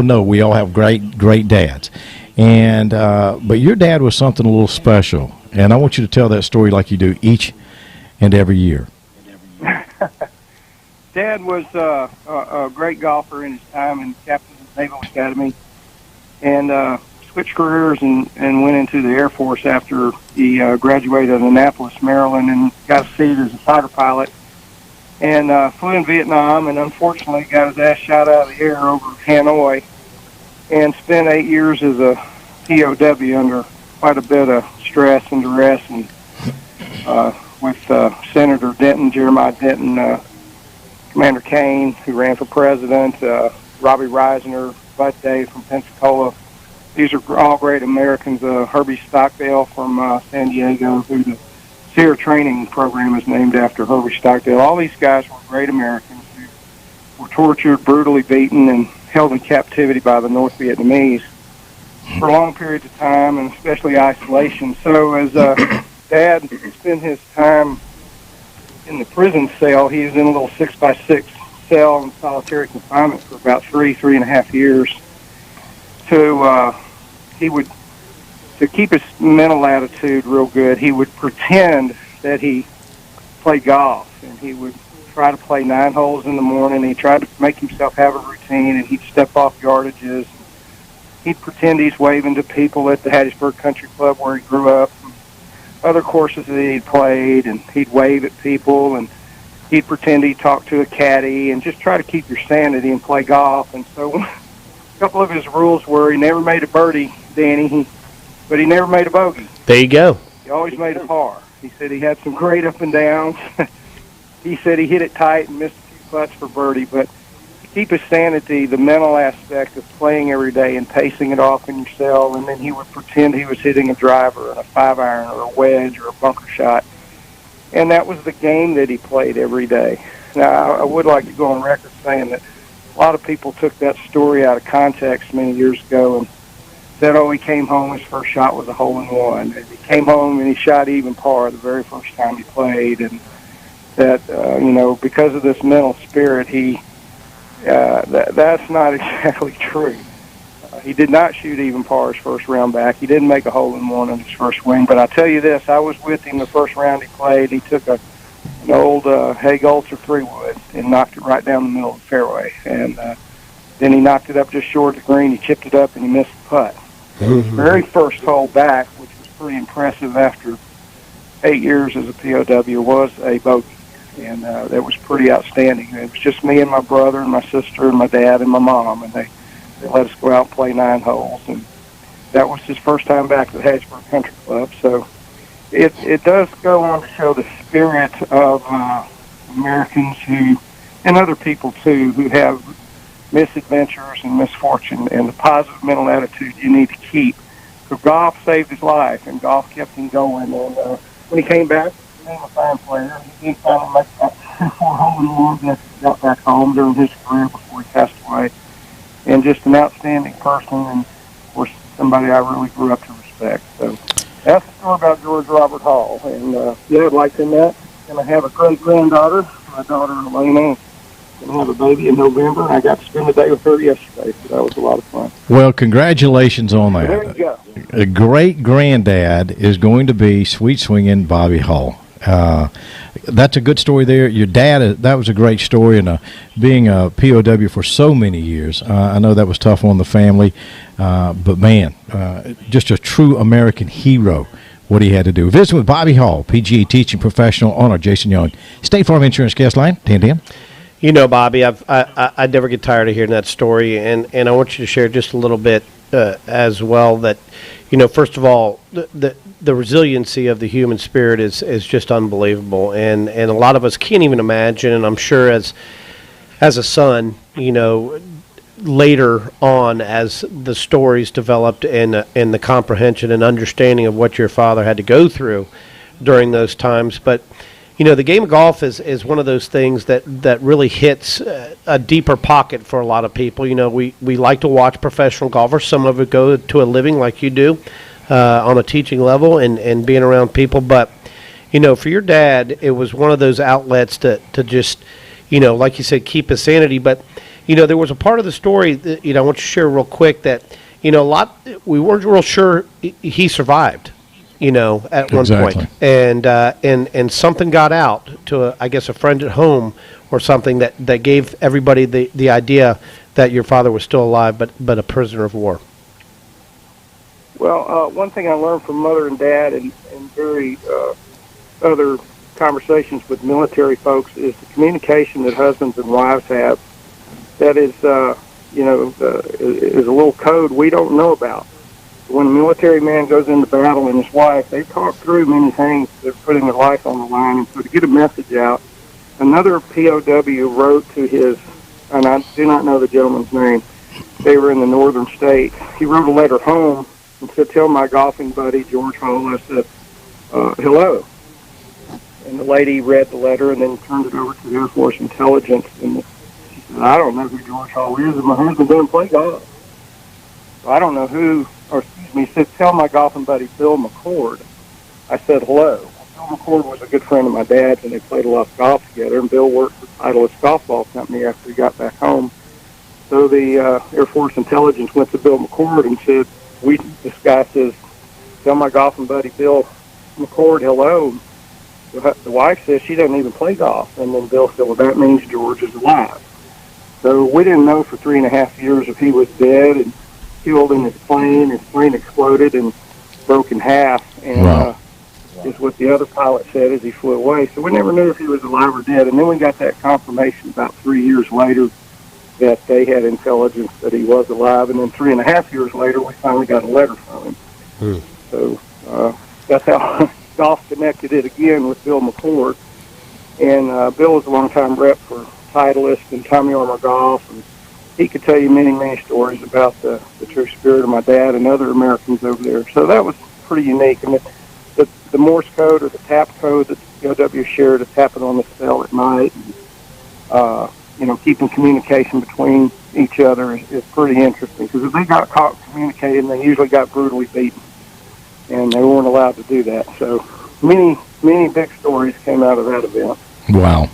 know we all have great dads. And but your dad was something a little special, and I want you to tell that story like you do each and every year. Dad was a great golfer in his time and captain of the Naval Academy, and switched careers and went into the Air Force after he graduated in Annapolis, Maryland, and got a seat as a fighter pilot, and flew in Vietnam, and unfortunately got his ass shot out of the air over Hanoi, and spent 8 years as a POW under quite a bit of stress and duress, and with Senator Denton, Jeremiah Denton, Commander Kane, who ran for president, Robbie Reisner, Bud Day from Pensacola. These are all great Americans. Herbie Stockdale from San Diego, who the SEER training program is named after Herbie Stockdale. All these guys were great Americans who were tortured, brutally beaten, and held in captivity by the North Vietnamese for long periods of time, and especially isolation. So as Dad spent his time in the prison cell, he was in a little 6x6 cell in solitary confinement for about 3.5 years. To keep his mental attitude real good, he would pretend that he played golf, and he would try to play 9 holes in the morning. He tried to make himself have a routine, and he'd step off yardages. He'd pretend he's waving to people at the Hattiesburg Country Club where he grew up, and other courses that he'd played, and he'd wave at people, and he'd pretend he'd talk to a caddy, and just try to keep your sanity and play golf. And so a couple of his rules were he never made a birdie, Danny, but he never made a bogey. There you go. He always made a par. He said he had some great up and downs. He said he hit it tight and missed a few putts for birdie, but to keep his sanity, the mental aspect of playing every day and pacing it off in your cell, and then he would pretend he was hitting a driver and a 5-iron or a wedge or a bunker shot. And that was the game that he played every day. Now, I would like to go on record saying that a lot of people took that story out of context many years ago and said, oh, he came home, his first shot was a hole-in-one. And he came home and he shot even par the very first time he played. And that, because of this mental spirit, that's not exactly true. He did not shoot even par his first round back. He didn't make a hole-in-one on his first swing. But I tell you this, I was with him the first round he played. He took an old Haig Ultra 3-wood and knocked it right down the middle of the fairway. And then he knocked it up just short of the green. He chipped it up and he missed the putt. His very first hole back, which was pretty impressive after 8 years as a POW, was a bogey. And that was pretty outstanding. It was just me and my brother and my sister and my dad and my mom, and they let us go out and play 9 holes. And that was his first time back at the Hattiesburg Country Club. So it does go on to show the spirit of Americans who, and other people too, who have misadventures and misfortune, and the positive mental attitude you need to keep. So golf saved his life, and golf kept him going. And when he came back, he became a fine player. He did finally make about 3 or 4 hole-in-ones that he got back home during his career before he passed away. And just an outstanding person, and of course somebody I really grew up to respect. So that's the story about George Robert Hall. And I'd like to know, going to have a great granddaughter, my daughter Elena. Going to have a baby in November. I got to spend the day with her yesterday, so that was a lot of fun. Well, congratulations on that. There you go. A great granddad is going to be sweet swinging Bobby Hall. That's a good story there. Your dad, that was a great story, and being a POW for so many years, I know that was tough on the family, but man, just a true American hero, what he had to do. Visit with Bobby Hall, PGA teaching professional on our Jason Young State Farm Insurance guest line, 1010. You know, Bobby, I never get tired of hearing that story, and I want you to share just a little bit as well that, you know, first of all, the resiliency of the human spirit is just unbelievable, and a lot of us can't even imagine, and I'm sure as a son, you know, later on as the stories developed and the comprehension and understanding of what your father had to go through during those times, but you know, the game of golf is one of those things that really hits a deeper pocket for a lot of people. You know, we like to watch professional golfers. Some of it go to a living like you do on a teaching level and being around people. But, you know, for your dad, it was one of those outlets to just, you know, like you said, keep his sanity. But, you know, there was a part of the story that, you know, I want you to share real quick that, you know, we weren't real sure he survived. You know, at one point, and something got out to, I guess, a friend at home or something that gave everybody the idea that your father was still alive, but a prisoner of war. Well, one thing I learned from Mother and Dad and very other conversations with military folks is the communication that husbands and wives have. That is, you know, is a little code we don't know about. When a military man goes into battle and his wife, they talk through many things. They're putting their life on the line. And so to get a message out, another POW wrote to his, and I do not know the gentleman's name, they were in the northern state. He wrote a letter home and said, tell my golfing buddy, George Hall, I said, hello. And the lady read the letter and then turned it over to the Air Force Intelligence. And she said, I don't know who George Hall is, and my husband doesn't play golf. So I don't know who, or excuse me, he said, tell my golfing buddy, Bill McCord. I said, hello. Bill McCord was a good friend of my dad's, and they played a lot of golf together, and Bill worked for Titleist Golf Ball Company after he got back home. So the Air Force Intelligence went to Bill McCord and said, this guy says, tell my golfing buddy, Bill McCord, hello. The wife says she doesn't even play golf, and then Bill said, well, that means George is alive. So we didn't know for 3.5 years if he was dead and killed in his plane. His plane exploded and broke in half, and is what the other pilot said as he flew away. So we never knew if he was alive or dead. And then we got that confirmation about 3 years later that they had intelligence that he was alive. And then 3.5 years later, we finally got a letter from him. So that's how golf connected it again with Bill McCord. And Bill was a longtime rep for Titleist and Tommy Armour Golf, and he could tell you many, many stories about the true spirit of my dad and other Americans over there. So that was pretty unique. And the Morse code or the tap code that the POW shared, to tap it on the cell at night, and, you know, keeping communication between each other is pretty interesting. Because if they got caught communicating, they usually got brutally beaten. And they weren't allowed to do that. So many, many big stories came out of that event. Wow.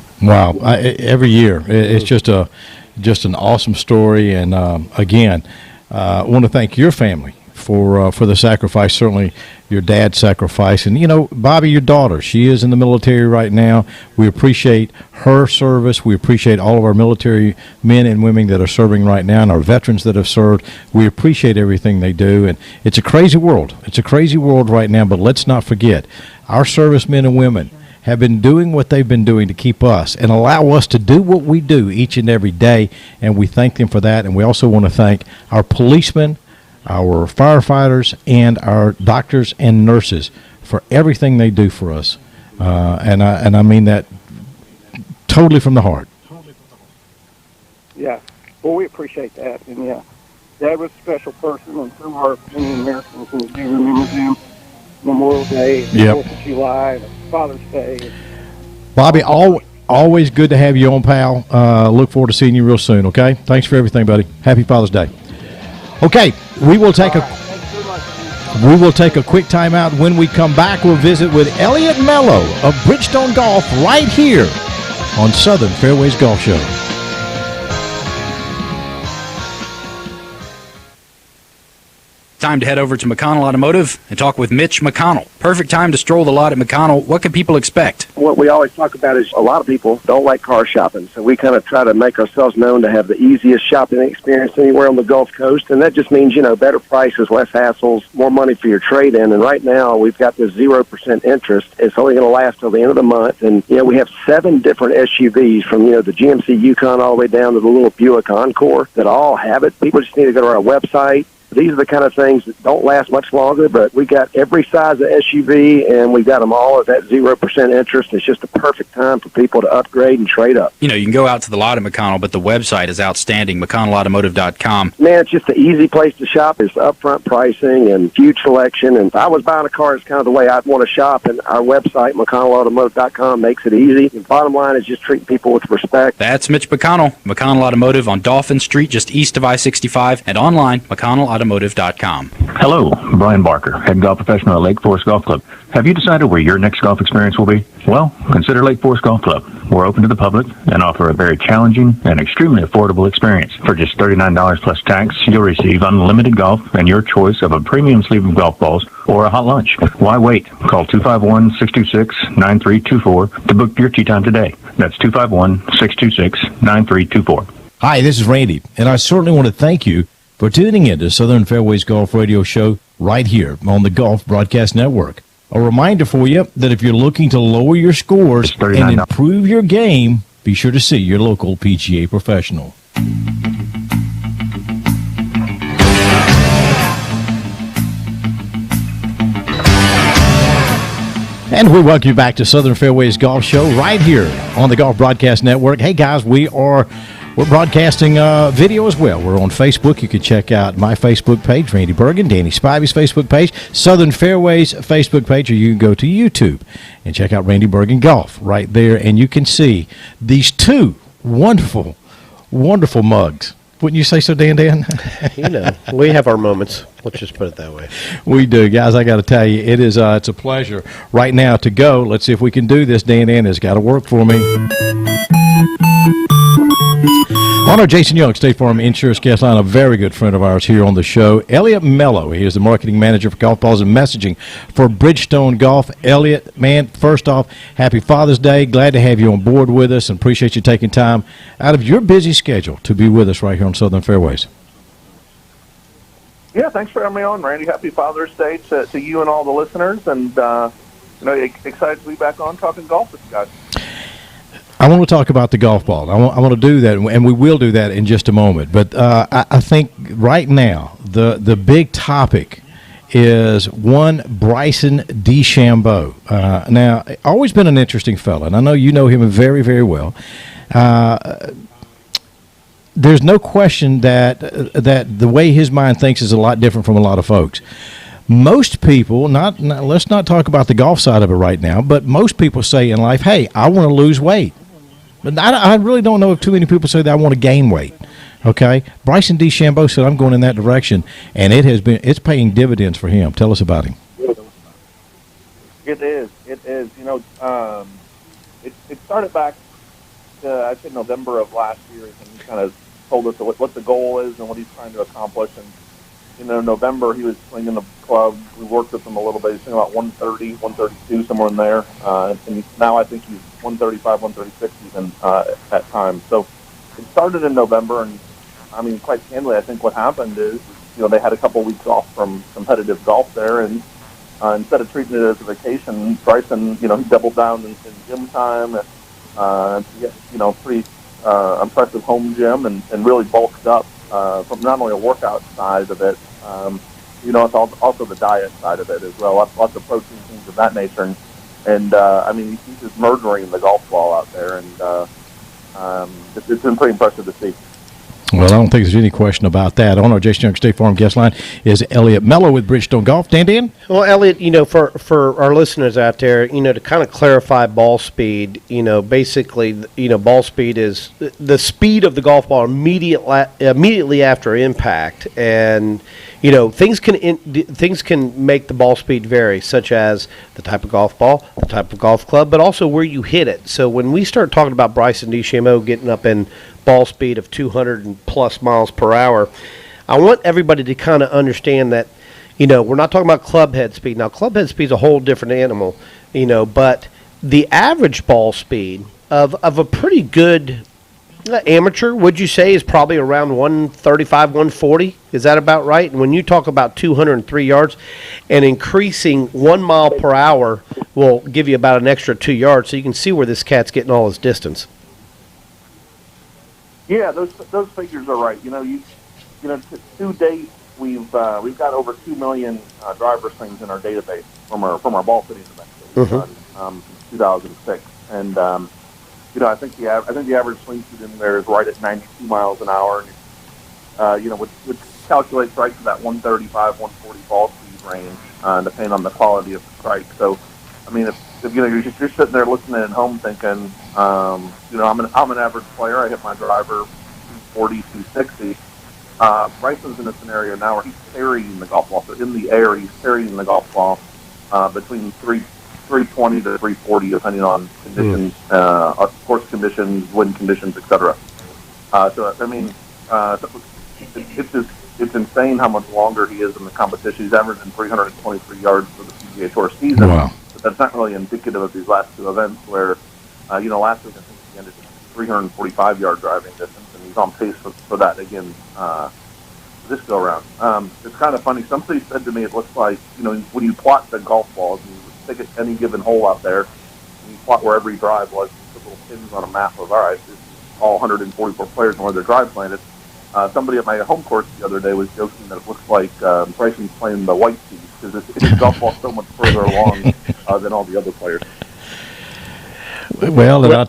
Every year, it's just an awesome story, and again, I want to thank your family for the sacrifice. Certainly, your dad's sacrifice, and you know, Bobby, your daughter, she is in the military right now. We appreciate her service. We appreciate all of our military men and women that are serving right now, and our veterans that have served. We appreciate everything they do, and it's a crazy world. It's a crazy world right now, but let's not forget, our servicemen and women have been doing what they've been doing to keep us and allow us to do what we do each and every day, and we thank them for that. And we also want to thank our policemen, our firefighters, and our doctors and nurses for everything they do for us. And I mean that totally from the heart. Yeah. Well, we appreciate that. And, yeah, Dad was a special person, and so are many Americans who do remember him. Memorial Day, and Yep. 4th of July, and Father's Day. Bobby, always good to have you on, pal. Look forward to seeing you real soon, okay? Thanks for everything, buddy. Happy Father's Day. Okay, we will take a quick time out. When we come back, we'll visit with Elliot Mello of Bridgestone Golf right here on Southern Fairways Golf Show. Time to head over to McConnell Automotive and talk with Mitch McConnell. Perfect time to stroll the lot at McConnell. What can people expect? What we always talk about is a lot of people don't like car shopping, so we kind of try to make ourselves known to have the easiest shopping experience anywhere on the Gulf Coast, and that just means, better prices, less hassles, more money for your trade-in, and right now we've got this 0% interest. It's only going to last till the end of the month, and, we have 7 different SUVs from, the GMC Yukon all the way down to the little Buick Encore that all have it. People just need to go to our website. These are the kind of things that don't last much longer, but we got every size of SUV, and we got them all at that 0% interest. It's just the perfect time for people to upgrade and trade up. You can go out to the lot at McConnell, but the website is outstanding, McConnellAutomotive.com. Man, it's just the easy place to shop. It's upfront pricing and huge selection. And if I was buying a car, it's kind of the way I'd want to shop, and our website, McConnellAutomotive.com, makes it easy. The bottom line is just treating people with respect. That's Mitch McConnell, McConnell Automotive on Dolphin Street, just east of I-65, and online, McConnellAutomotive.com. Hello, Brian Barker, head golf professional at Lake Forest Golf Club. Have you decided where your next golf experience will be? Well, consider Lake Forest Golf Club. We're open to the public and offer a very challenging and extremely affordable experience. For just $39 plus tax, you'll receive unlimited golf and your choice of a premium sleeve of golf balls or a hot lunch. Why wait? Call 251-626-9324 to book your tee time today. That's 251-626-9324. Hi, this is Randy, and I certainly want to thank you for tuning in to Southern Fairways Golf Radio Show right here on the Golf Broadcast Network. A reminder for you that if you're looking to lower your scores and improve your game, be sure to see your local PGA professional. And we welcome you back to Southern Fairways Golf Show right here on the Golf Broadcast Network. Hey, guys, we're broadcasting video as well. We're on Facebook. You can check out my Facebook page, Randy Burgan, Danny Spivey's Facebook page, Southern Fairways Facebook page, or you can go to YouTube and check out Randy Burgan Golf right there, and you can see these 2 wonderful, wonderful mugs. Wouldn't you say so, Dan? We have our moments. Let's just put it that way. We do, guys. I got to tell you, it's a pleasure right now to go. Let's see if we can do this. Dan has got to work for me. On our Jason Young State Farm Insurance guest line, a very good friend of ours here on the show, Elliot Mello. He is the marketing manager for golf balls and messaging for Bridgestone Golf. Elliot, man, first off, happy Father's Day. Glad to have you on board with us and appreciate you taking time out of your busy schedule to be with us right here on Southern Fairways. Yeah, thanks for having me on, Randy. Happy Father's Day to you and all the listeners, and excited to be back on talking golf with you guys. I want to talk about the golf ball. I want to do that, and we will do that in just a moment. But I think right now the big topic is one Bryson DeChambeau. Now, always been an interesting fella, and I know you know him very, very well. There's no question that the way his mind thinks is a lot different from a lot of folks. Most people, let's not talk about the golf side of it right now, but most people say in life, hey, I want to lose weight. But I really don't know if too many people say that I want to gain weight. Okay? Bryson DeChambeau said I'm going in that direction, and it's paying dividends for him. Tell us about him. It is. It started back, I'd say November of last year, and he kind of told us what the goal is and what he's trying to accomplish. And November, he was swinging the club. We worked with him a little bit. He's swinging about 130, 132, somewhere in there. And now I think he's 135, 136 even at times. So it started in November, and I mean, quite candidly, I think what happened is, they had a couple weeks off from competitive golf there, and instead of treating it as a vacation, Bryson, he doubled down in gym time, pretty impressive home gym, and really bulked up from not only a workout side of it, It's also the diet side of it as well. Lots of protein, things of that nature. And I mean, he's just murdering the golf ball out there, and it's been pretty impressive to see. Well, I don't think there's any question about that. On our Jason Young State Farm guest line is Elliot Mello with Bridgestone Golf. Dan? Well, Elliot, for our listeners out there, to kind of clarify ball speed, basically, ball speed is the speed of the golf ball immediately after impact. And, things can make the ball speed vary, such as the type of golf ball, the type of golf club, but also where you hit it. So when we start talking about Bryson DeChambeau getting up in ball speed of 200 and plus miles per hour, I want everybody to kind of understand that, we're not talking about club head speed. Now, club head speed is a whole different animal, but the average ball speed of a pretty good amateur, would you say, is probably around 135, 140? Is that about right? And when you talk about 203 yards and increasing 1 mile per hour will give you about an extra 2 yards, so you can see where this cat's getting all his distance. Yeah, those figures are right. To date, we've got over 2 million driver swings in our database from our ball fitting event that we've done since 2006, and I think the average swing speed in there is right at 92 miles an hour, and which calculates right to that 135, 140 ball speed range, depending on the quality of the strike. So, I mean, if you're sitting there listening at home thinking, I'm an average player. I hit my driver 240, 260. Bryson's in a scenario now where he's carrying the golf ball. So in the air, he's carrying the golf ball between 320 to 340, depending on conditions, course conditions, wind conditions, etc. So I mean, it's insane how much longer he is in the competition. He's averaging 323 yards for the PGA Tour season. Wow. That's not really indicative of these last two events where, last week I think he ended at 345-yard driving distance, and he's on pace for that again this go-around. It's kind of funny. Somebody said to me it looks like, when you plot the golf balls, and you stick at any given hole out there, and you plot where every drive was, you put little pins on a map of, all right, this is all 144 players and where their drive planted. Somebody at my home course the other day was joking that it looks like Bryson's playing the white tees because his golf ball's so much further along than all the other players. Well, no,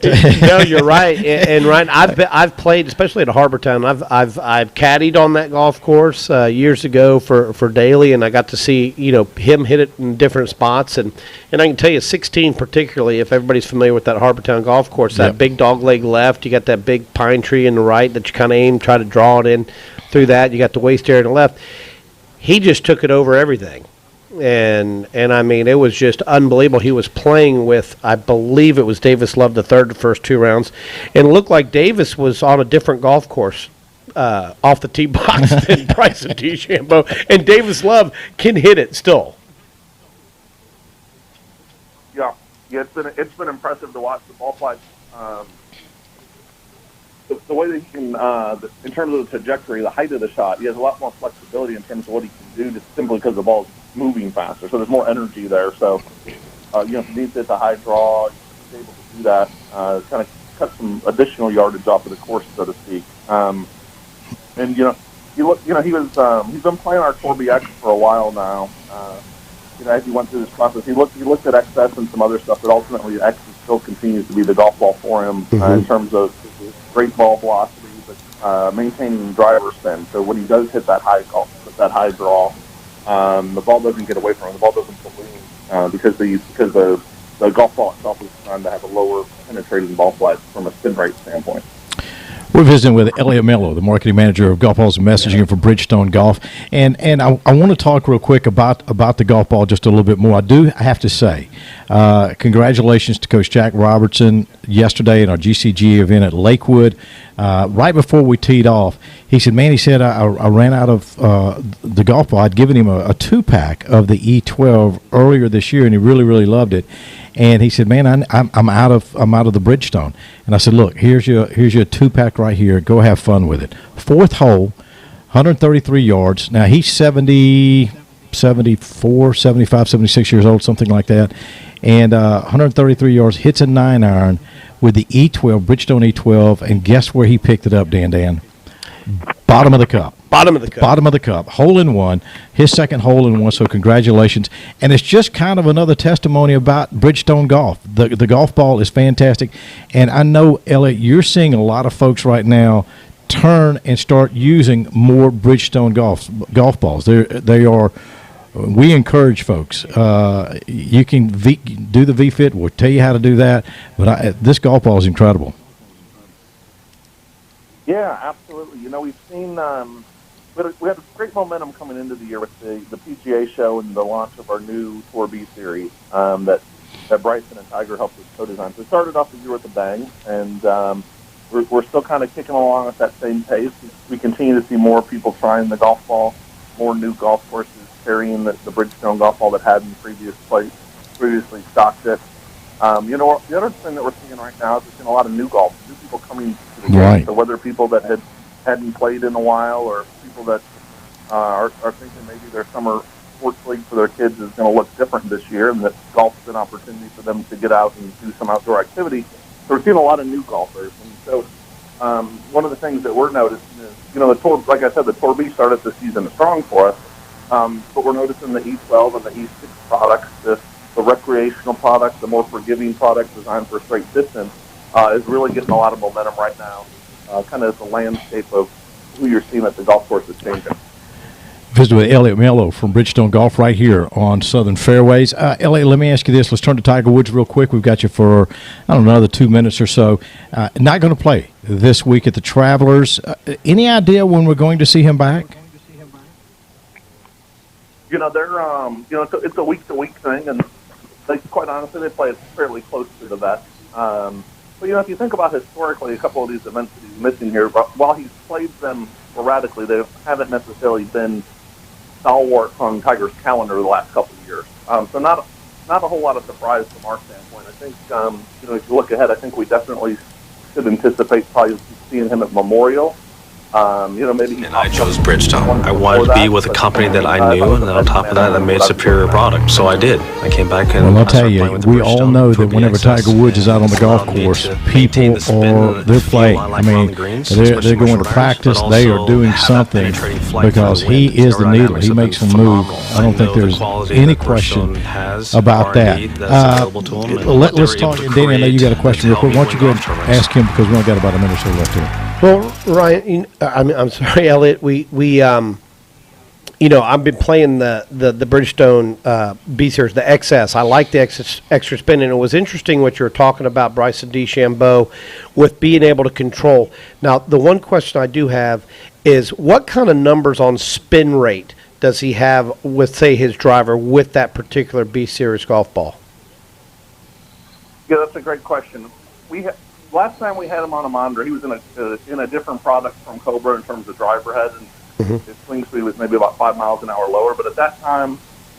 you're right. And Ryan, I've played, especially at Harbortown. I've caddied on that golf course years ago for Daly, and I got to see him hit it in different spots. And I can tell you, 16 particularly, if everybody's familiar with that Harbortown golf course, that big dog leg left, you got that big pine tree in the right that you kind of try to draw it in through that. You got the waste area in the left. He just took it over everything. And I mean, it was just unbelievable. He was playing with, I believe it was Davis Love the first two rounds, and it looked like Davis was on a different golf course off the tee box than Bryson DeChambeau, and Davis Love can hit it still. Yeah, it's been impressive to watch the ball flight. The way that he can, in terms of the trajectory, the height of the shot, he has a lot more flexibility in terms of what he can do, just simply because the ball is moving faster. So there's more energy there. So, if he needs to hit the high draw, he's able to do that. Kind of cut some additional yardage off of the course, so to speak. He's been playing our Corby X for a while now. As he went through this process, he looked at XS and some other stuff, but ultimately X still continues to be the golf ball for him in terms of great ball velocity, but maintaining driver spin. So when he does hit that high draw, the ball doesn't get away from him. The ball doesn't balloon because the golf ball itself is designed to have a lower penetrating ball flight from a spin rate standpoint. We're visiting with Elliot Mello, the marketing manager of Golf Balls and Messaging for Bridgestone Golf. And I want to talk real quick about the golf ball just a little bit more. I have to say, congratulations to Coach Jack Robertson yesterday in our GCG event at Lakewood. Right before we teed off, he said, I ran out of the golf ball. I'd given him a 2-pack of the E12 earlier this year, and he really, really loved it. And he said, man, I'm out of the Bridgestone. And I said, look, here's your 2-pack right here. Go have fun with it. Fourth hole, 133 yards. Now, he's 74, 75, 76 years old, something like that. And 133 yards, hits a 9-iron with the E12, Bridgestone E12. And guess where he picked it up, Dan? Bottom of the cup. Bottom of the cup. Bottom of the cup. Hole in one. His second hole in one, so congratulations. And it's just kind of another testimony about Bridgestone Golf. The golf ball is fantastic. And I know, Elliot, you're seeing a lot of folks right now turn and start using more Bridgestone golf balls. They are. We encourage folks. You can do the V-Fit. We'll tell you how to do that. But this golf ball is incredible. Yeah, absolutely. You know, we've seen we had great momentum coming into the year with the PGA show and the launch of our new Tour B series that Bryson and Tiger helped us co-design. So we started off the year with a bang, and we're still kind of kicking along at that same pace. We continue to see more people trying the golf ball, more new golf courses carrying the Bridgestone golf ball that hadn't previously stocked it. You know, the other thing that we're seeing right now is we're seeing a lot of new people coming to the game. Right. So whether people that hadn't played in a while or people that are thinking maybe their summer sports league for their kids is going to look different this year, and that golf's an opportunity for them to get out and do some outdoor activity. So we're seeing a lot of new golfers. And so one of the things that we're noticing is, you know, the Tour, like I said, the Tour B started the season strong for us, but we're noticing the E12 and the E6 products, the recreational product, the more forgiving product designed for straight distance, is really getting a lot of momentum right now. Kind of the landscape of who you're seeing at the golf course is changing. Visit with Elliot Mello from Bridgestone Golf right here on Southern Fairways. Elliot, let me ask you this. Let's turn to Tiger Woods real quick. We've got you for, I don't know, another 2 minutes or so. Not going to play this week at the Travelers. Any idea when we're going to see him back? You know, they're it's a week-to-week thing, and quite honestly, they play it fairly close to the vest. But, you know, if you think about historically, a couple of these events that he's missing here, but while he's played them sporadically, they haven't necessarily been stalwart on Tiger's calendar the last couple of years. So not a whole lot of surprise from our standpoint. I think, you know, if you look ahead, I think we definitely should anticipate probably seeing him at Memorial. You know, maybe. And I chose Bridgestone. I wanted to be with a company that I knew, and then on top of that, I made a superior product. So I did. I came back and well, I'll tell you, we all know that whenever Tiger Woods is out on the golf course, people they're playing. I mean, they're going to practice. They are doing something because he is the needle. He makes them move. I don't think there's any question about that. Let's talk. Danny, I know you got a question real quick. Why don't you go ahead and ask him because we only got about a minute or so left here. Well, Ryan, I'm sorry, Elliot. We you know, I've been playing the Bridgestone B Series, the XS. I like the extra spin, and it was interesting what you were talking about, Bryson DeChambeau, with being able to control. Now, the one question I do have is what kind of numbers on spin rate does he have with, say, his driver with that particular B Series golf ball? Yeah, that's a great question. Last time we had him on a monitor, he was in a different product from Cobra in terms of driver head, and his swing speed was maybe about 5 miles an hour lower. But at that time,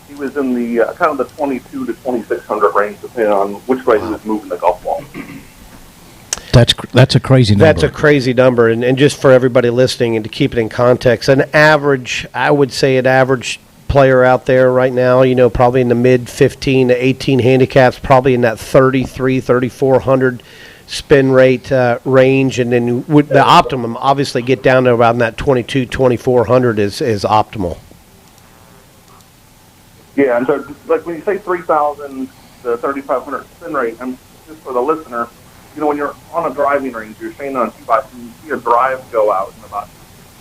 he was in the kind of the 22 to 2600 range, depending on which way he was moving the golf ball. That's a crazy number. That's a crazy number, and just for everybody listening and to keep it in context, I would say an average player out there right now, you know, probably in the mid 15 to 18 handicaps, probably in that 3,400 spin rate range, and then would the optimum obviously get down to around that 2,400 is optimal. Yeah, and so like when you say 3,000 to 3,500 spin rate, and just for the listener, you know, when you're on a driving range, you're staying on a 2x, and you see a drive go out, and about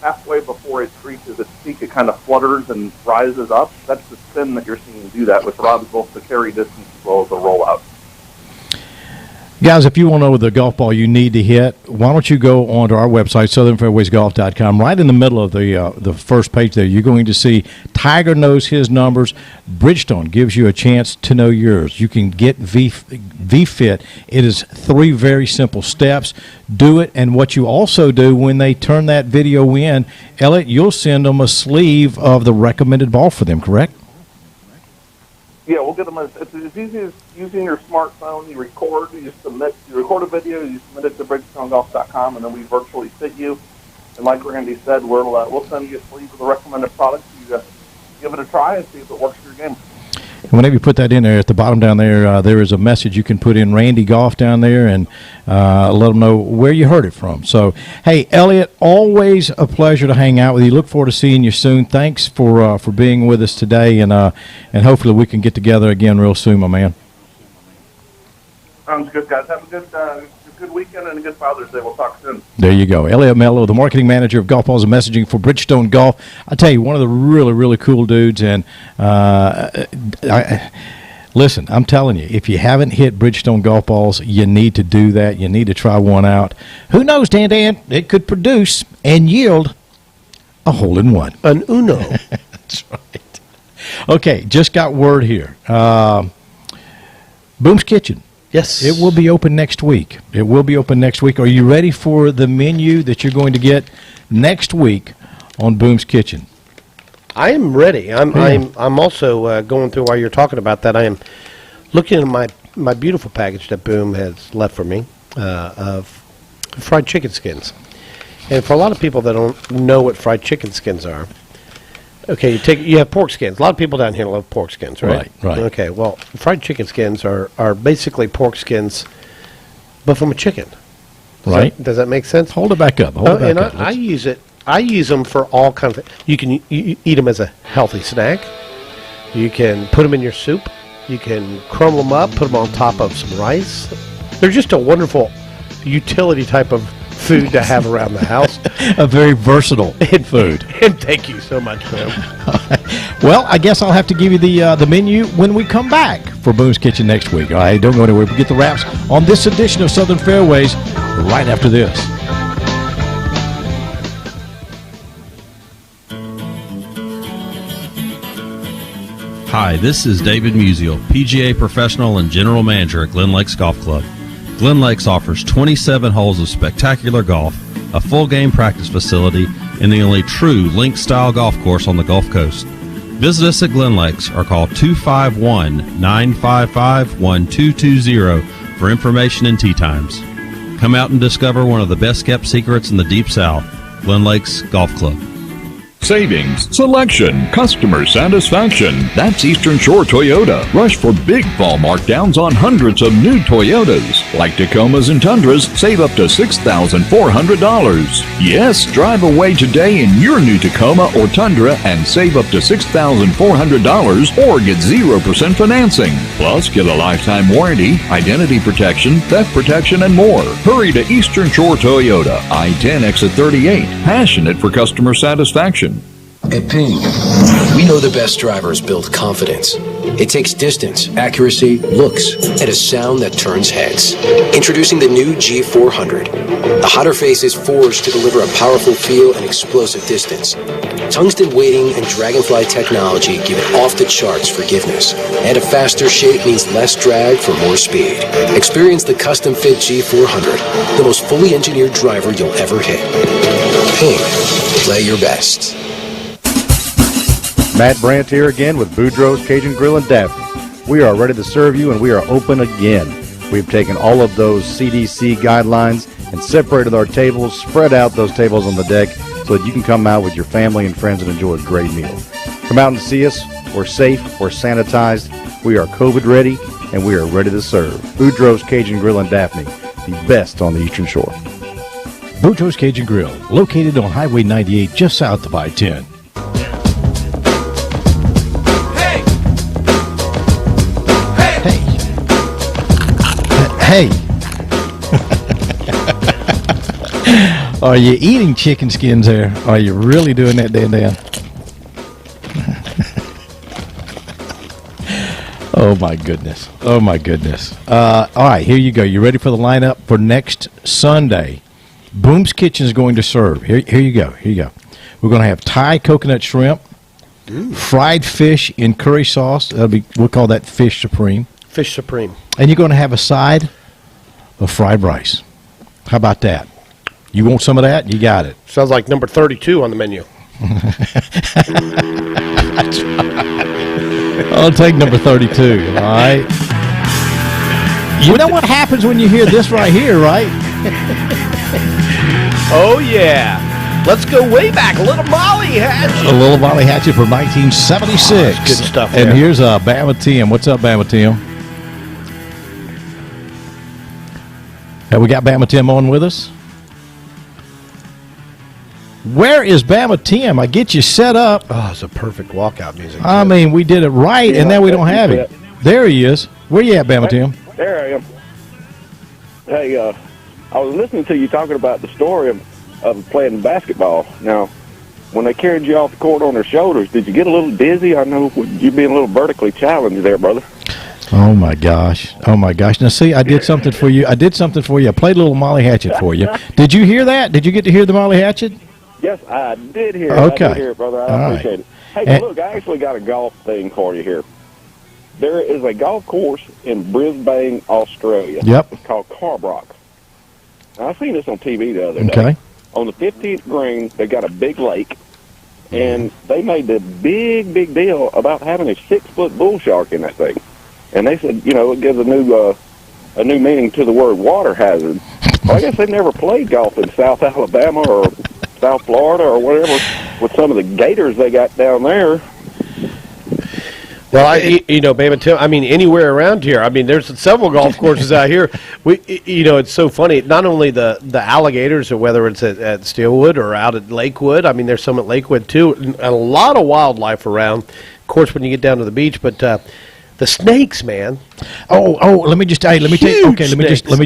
halfway before it reaches its peak, it kind of flutters and rises up. That's the spin that you're seeing do that, which allows both the carry distance as well as the rollout. Guys, if you want to know the golf ball you need to hit, why don't you go onto our website, southernfairwaysgolf.com. Right in the middle of the first page there, you're going to see Tiger knows his numbers. Bridgestone gives you a chance to know yours. You can get V-Fit. It is 3 very simple steps. Do it, and what you also do when they turn that video in, Elliot, you'll send them a sleeve of the recommended ball for them, correct? Yeah, we'll get them. It's as easy as using your smartphone. You record a video, you submit it to BridgestoneGolf.com, and then we virtually fit you. And like Randy said, we'll send you a sleeve of the recommended products. You give it a try and see if it works for your game. And whenever you put that in there, at the bottom down there, there is a message you can put in Randy Golf down there and let them know where you heard it from. So, hey, Elliot, always a pleasure to hang out with you. Look forward to seeing you soon. Thanks for being with us today, and hopefully we can get together again real soon, my man. Sounds good, guys. Have a good weekend and a good Father's Day. We'll talk soon. There you go. Elliot Mello, the marketing manager of Golf Balls and Messaging for Bridgestone Golf. I tell you, one of the really, really cool dudes. And listen, I'm telling you, if you haven't hit Bridgestone Golf Balls, you need to do that. You need to try one out. Who knows, Dan? It could produce and yield a hole-in-one. An Uno. That's right. Okay, just got word here. Boom's Kitchen. Yes. It will be open next week. Are you ready for the menu that you're going to get next week on Boom's Kitchen? I am ready. I'm also going through while you're talking about that. I am looking at my beautiful package that Boom has left for me of fried chicken skins. And for a lot of people that don't know what fried chicken skins are, okay, you have pork skins. A lot of people down here love pork skins, right? Right. Okay, well, fried chicken skins are basically pork skins, but from a chicken. Does that make sense? Hold it back up. I use them for all kinds of. You can eat them as a healthy snack. You can put them in your soup. You can crumble them up, put them on top of some rice. They're just a wonderful utility type of food to have around the house. A very versatile food. And thank you so much, man. Well, I guess I'll have to give you the menu when we come back for Boom's Kitchen next week. All right, don't go anywhere. We get the wraps on this edition of Southern Fairways right after this. Hi, this is David Musial, PGA professional and general manager at Glen Lakes Golf Club. Glen Lakes offers 27 holes of spectacular golf, a full game practice facility, and the only true link-style golf course on the Gulf Coast. Visit us at Glen Lakes or call 251-955-1220 for information and tee times. Come out and discover one of the best-kept secrets in the Deep South, Glen Lakes Golf Club. Savings, selection, customer satisfaction. That's Eastern Shore Toyota. Rush for big fall markdowns on hundreds of new Toyotas. Like Tacomas and Tundras, save up to $6,400. Yes, drive away today in your new Tacoma or Tundra and save up to $6,400 or get 0% financing. Plus, get a lifetime warranty, identity protection, theft protection, and more. Hurry to Eastern Shore Toyota, I-10 exit 38. Passionate for customer satisfaction. At Ping, we know the best drivers build confidence. It takes distance, accuracy, looks, and a sound that turns heads. Introducing the new G400. The hotter face is forged to deliver a powerful feel and explosive distance. Tungsten weighting and dragonfly technology give it off-the-charts forgiveness. And a faster shape means less drag for more speed. Experience the custom-fit G400, the most fully engineered driver you'll ever hit. Ping, play your best. Matt Brandt here again with Boudreaux's Cajun Grill and Daphne. We are ready to serve you, and we are open again. We've taken all of those CDC guidelines and separated our tables, spread out those tables on the deck so that you can come out with your family and friends and enjoy a great meal. Come out and see us. We're safe, we're sanitized, we are COVID ready, and we are ready to serve. Boudreaux's Cajun Grill and Daphne, the best on the Eastern Shore. Boudreaux's Cajun Grill, located on Highway 98 just south of I-10. Hey. Are you eating chicken skins there? Are you really doing that, Dan? Oh, my goodness. All right, here you go. You ready for the lineup for next Sunday? Boom's Kitchen is going to serve. Here you go. We're going to have Thai coconut shrimp, fried fish in curry sauce. We'll call that fish supreme. Fish supreme. And you're going to have a side of fried rice. How about that? You want some of that? You got it. Sounds like number 32 on the menu. I'll take number 32, all right? You know what happens when you hear this right here, right? Oh, yeah. Let's go way back. A little Molly Hatchet. A little Molly Hatchet from 1976. Good stuff And there. here's Bama Tim. What's up, Bama Tim? Have we got Bama Tim on with us? Where is Bama Tim? I get you set up. Oh, it's a perfect walkout music. I mean, we did it right, and now we don't have him. There he is. Where you at, Bama Tim? There I am. Hey, I was listening to you talking about the story of playing basketball. Now, when they carried you off the court on their shoulders, did you get a little dizzy? I know you being a little vertically challenged there, brother. Oh, my gosh. Oh, my gosh. Now, see, I did something for you. I played a little Molly Hatchet for you. Did you hear that? Did you get to hear the Molly Hatchet? Yes, I did hear it. Okay. I did hear it, brother. I appreciate it. Hey, look, I actually got a golf thing for you here. There is a golf course in Brisbane, Australia. Yep. It's called Carbrock. Now, I seen this on TV the other day. Okay. On the 15th green, they got a big lake, and they made the big deal about having a 6-foot bull shark in that thing. And they said, you know, it gives a new meaning to the word water hazard. Well, I guess they've never played golf in South Alabama or South Florida or whatever with some of the gators they got down there. Well, Bama Tim, I mean, anywhere around here. I mean, there's several golf courses out here. It's so funny. Not only the alligators, or whether it's at Steelwood or out at Lakewood. I mean, there's some at Lakewood, too. And a lot of wildlife around, of course, when you get down to the beach. But the snakes, man. Let me just tell you. Let me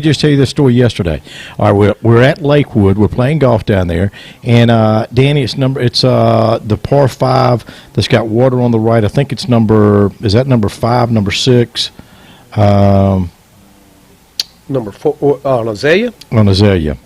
just tell you this story yesterday. All right, we're at Lakewood. We're playing golf down there, and Danny, it's the par 5 that's got water on the right. I think it's number 5, number 6, number 4 on Azalea. On Azalea.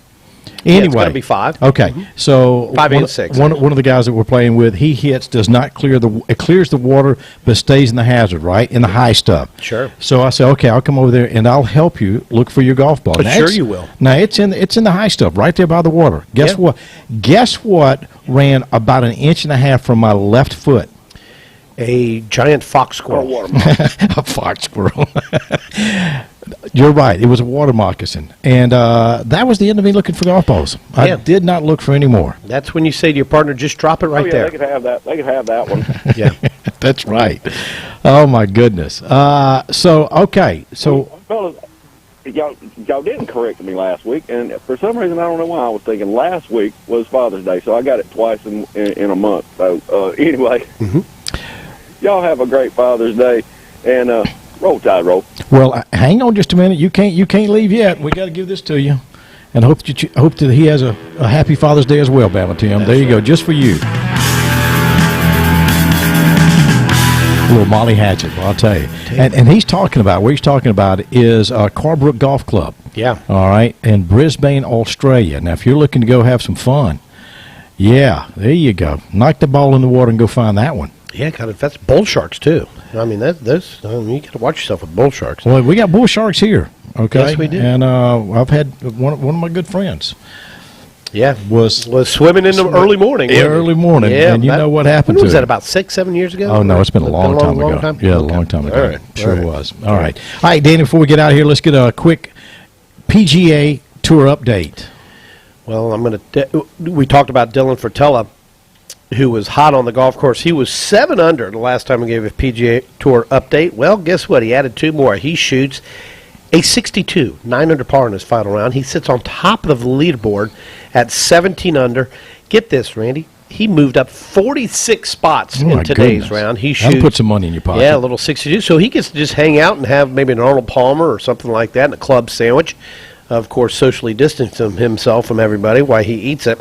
Anyway, it's got to be 5. Okay, so 5 and 6. One of the guys that we're playing with, he hits, does not clear it clears the water, but stays in the hazard, right, in the high stuff. Sure. So I said, okay, I'll come over there and I'll help you look for your golf ball. Now, sure, you will. Now it's in the high stuff, right there by the water. Guess what? Guess what ran about 1.5 inches from my left foot? A giant fox squirrel. A fox squirrel. You're right. It was a water moccasin. And that was the end of me looking for golf balls. I did not look for any more. That's when you say to your partner, just drop it right there. They could have that. They could have that one. Yeah. That's right. Oh, my goodness. So, fellas, y'all didn't correct me last week, and for some reason, I don't know why, I was thinking last week was Father's Day, so I got it twice in a month. So, anyway, y'all have a great Father's Day, and roll Tide, roll. Well, hang on just a minute. You can't leave yet. We got to give this to you, and hope that he has a happy Father's Day as well, Bama Tim. There you go, just for you. A little Molly Hatchet, well, I'll tell you. And he's talking about, what he's talking about is Carbrook Golf Club. Yeah. All right, in Brisbane, Australia. Now, if you're looking to go have some fun, yeah, there you go. Knock the ball in the water and go find that one. Yeah, that's bull sharks, too. I mean, you got to watch yourself with bull sharks. Well, we got bull sharks here, okay? Yes, we do. And I've had one of my good friends. Yeah, was swimming in the early morning. Yeah, early morning. Yeah, and you know what happened to was it? that, about 6-7 years ago? Oh, no, it's been a long time ago. Yeah, a long time ago. All right. Sure was. All right. All right, Danny, before we get out of here, let's get a quick PGA Tour update. Well, we talked about Dylan Fertella, who was hot on the golf course. He was 7 under the last time we gave a PGA Tour update. Well, guess what? He added 2 more. He shoots a 62, 9 under par in his final round. He sits on top of the leaderboard at 17 under. Get this, Randy. He moved up 46 spots in today's round. He shoots. That'll put some money in your pocket. Yeah, a little 62. So he gets to just hang out and have maybe an Arnold Palmer or something like that and a club sandwich. Of course, socially distancing himself from everybody while he eats it.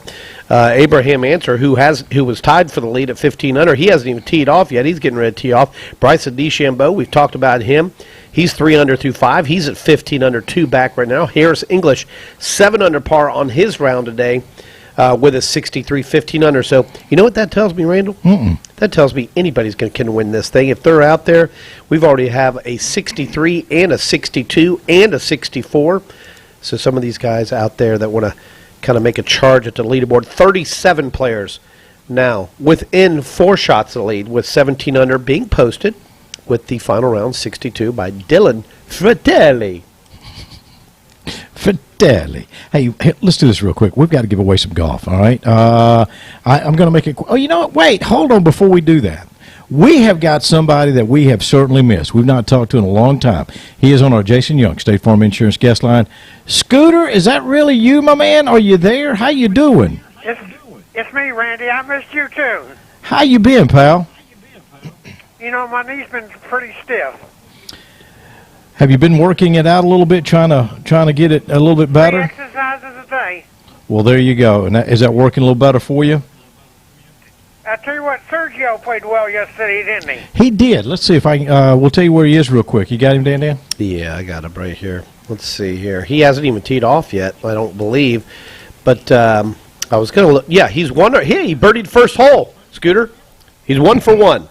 Abraham Answer, who was tied for the lead at 15 under, he hasn't even teed off yet. He's getting ready to tee off. Bryson DeChambeau, we've talked about him. He's 3 under through 5. He's at 15 under, 2 back right now. Harris English, 7 under par on his round today with a 63, 15 under. So you know what that tells me, Randall? That tells me anybody's can win this thing. If they're out there, we've already have a 63 and a 62 and a 64. So some of these guys out there that want to kind of make a charge at the leaderboard, 37 players now within 4 shots of the lead with 17 under being posted with the final round 62 by Dylan Fratelli. Steadily. Hey, let's do this real quick. We've got to give away some golf, all right? I'm going to make it. Oh, you know what? Wait, hold on before we do that. We have got somebody that we have certainly missed. We've not talked to in a long time. He is on our Jason Young State Farm Insurance guest line. Scooter, is that really you, my man? Are you there? How you doing? It's me, Randy. I missed you, too. How you been, pal? You know, my knee's been pretty stiff. Have you been working it out a little bit, trying to get it a little bit better? 3 exercises a day. Well, there you go. And is that working a little better for you? I tell you what, Sergio played well yesterday, didn't he? He did. Let's see if I can. We'll tell you where he is real quick. You got him, Dan? Yeah, I got him right here. Let's see here. He hasn't even teed off yet, I don't believe. But I was going to look. Yeah, he's one. He birdied first hole, Scooter. He's 1 for 1.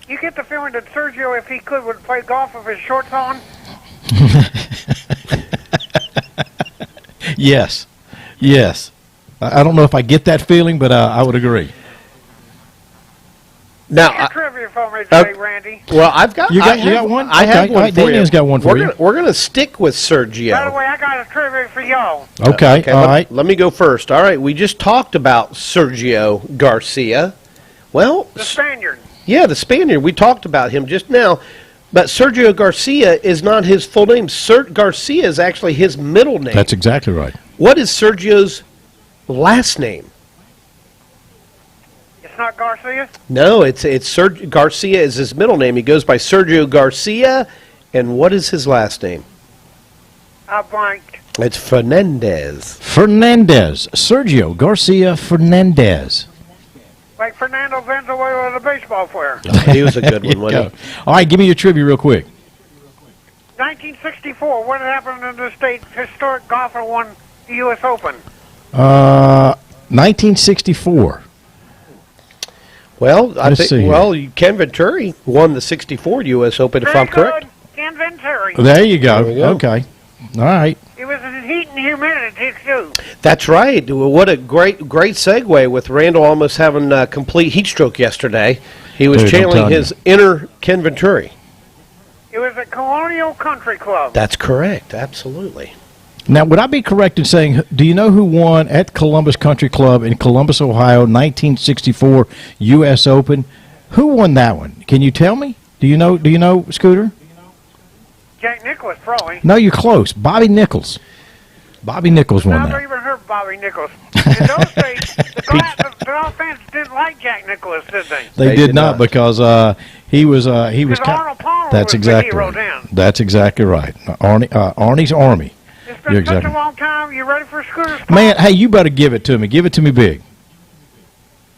You get the feeling that Sergio, if he could, would play golf with his shorts on? Yes. I don't know if I get that feeling, but I would agree. Now, trivia for me today, Randy. Well, I've got. You got one? I have one for you. Daniel's got one for you. We're going to stick with Sergio. By the way, I got a trivia for y'all. Okay, all right. Let me go first. All right, we just talked about Sergio Garcia. Well, The Spaniard. Yeah, the Spaniard. We talked about him just now. But Sergio Garcia is not his full name. Garcia is actually his middle name. That's exactly right. What is Sergio's last name? It's not Garcia? No, it's Garcia is his middle name. He goes by Sergio Garcia. And what is his last name? I blanked. It's Fernandez. Sergio Garcia Fernandez. Like Fernando Valenzuela, the baseball player. He was a good one, wasn't he? All right, give me your trivia real quick. 1964, what happened in the state historic golfer won the U.S. Open? 1964. Well, I think Ken Venturi won the 64 U.S. Open, if I'm correct. Ken Venturi. There you go. Okay. All right. It was in heat and humidity, too. That's right. What a great segue with Randall almost having a complete heat stroke yesterday. He was channeling his inner Ken Venturi. It was at Colonial Country Club. That's correct. Absolutely. Now, would I be correct in saying, do you know who won at Columbus Country Club in Columbus, Ohio, 1964 U.S. Open? Who won that one? Can you tell me? Do you know, Scooter? Jack Nicklaus, probably. No, you're close. Bobby Nichols. Bobby Nichols won I've that. never even heard Bobby Nichols. In those days, the golf fans didn't like Jack Nicklaus, did they? They did not because he was Because Arnold Palmer That's was exactly the hero right. then. That's exactly right. Arnie's Army. It's been such a long time. You ready for Scooter's call? Man, hey, you better give it to me. Give it to me big.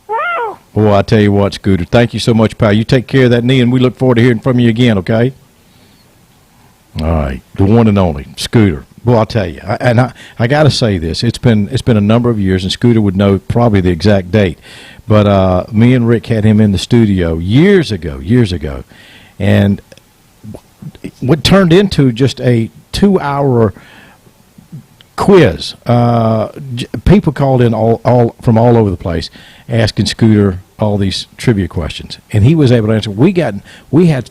Woo! Boy, I tell you what, Scooter, thank you so much, pal. You take care of that knee, and we look forward to hearing from you again, okay? All right, the one and only, Scooter. Well, I'll tell you, I got to say this. It's been a number of years, and Scooter would know probably the exact date. But me and Rick had him in the studio years ago, and what turned into just a 2-hour quiz. People called in all from all over the place asking Scooter all these trivia questions, and he was able to answer. We had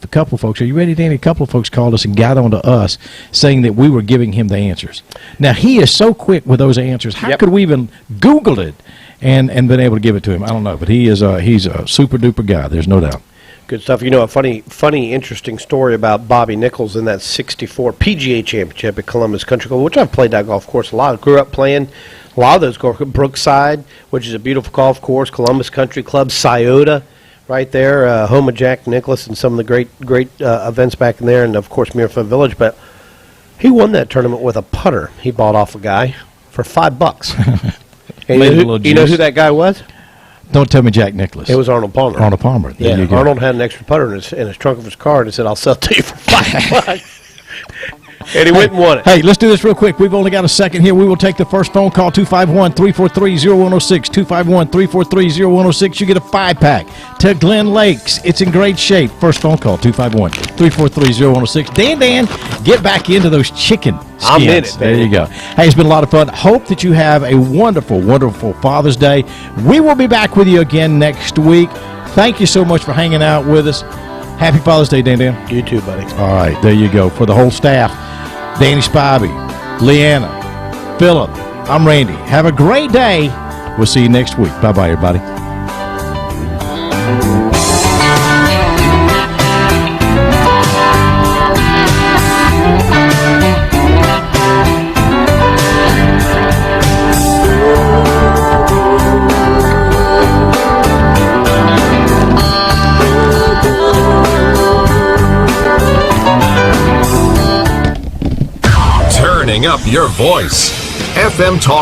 a couple of folks. Are you ready, Danny? A couple of folks called us and got on to us saying that we were giving him the answers. Now, he is so quick with those answers. How could we even Googled it and been able to give it to him? I don't know, but he's a super duper guy. There's no doubt. Good stuff. You know, a funny, interesting story about Bobby Nichols in that 64 PGA Championship at Columbus Country Club, which I've played that golf course a lot. Grew up playing a lot of those golf. Brookside, which is a beautiful golf course. Columbus Country Club, Scioto, right there, home of Jack Nicklaus and some of the great events back in there, and of course Muirfield Village. But he won that tournament with a putter he bought off a guy for $5. And you know who that guy was? Don't tell me Jack Nicklaus. It was Arnold Palmer. Arnold Palmer. There you go. Arnold had an extra putter in his trunk of his car, and he said, "I'll sell it to you for $5." And he went and won it. Hey, let's do this real quick. We've only got a second here. We will take the first phone call, 251-343-0106, 251-343-0106. You get a 5-pack to Glen Lakes. It's in great shape. First phone call, 251-343-0106. Dan, get back into those chicken skins. I'm in it, There you go. Hey, it's been a lot of fun. Hope that you have a wonderful, wonderful Father's Day. We will be back with you again next week. Thank you so much for hanging out with us. Happy Father's Day, Dan. You too, buddy. All right, there you go. For the whole staff, Danny Spivey, Leanna, Philip, I'm Randy. Have a great day. We'll see you next week. Bye-bye, everybody. Turning up your voice. FM Talk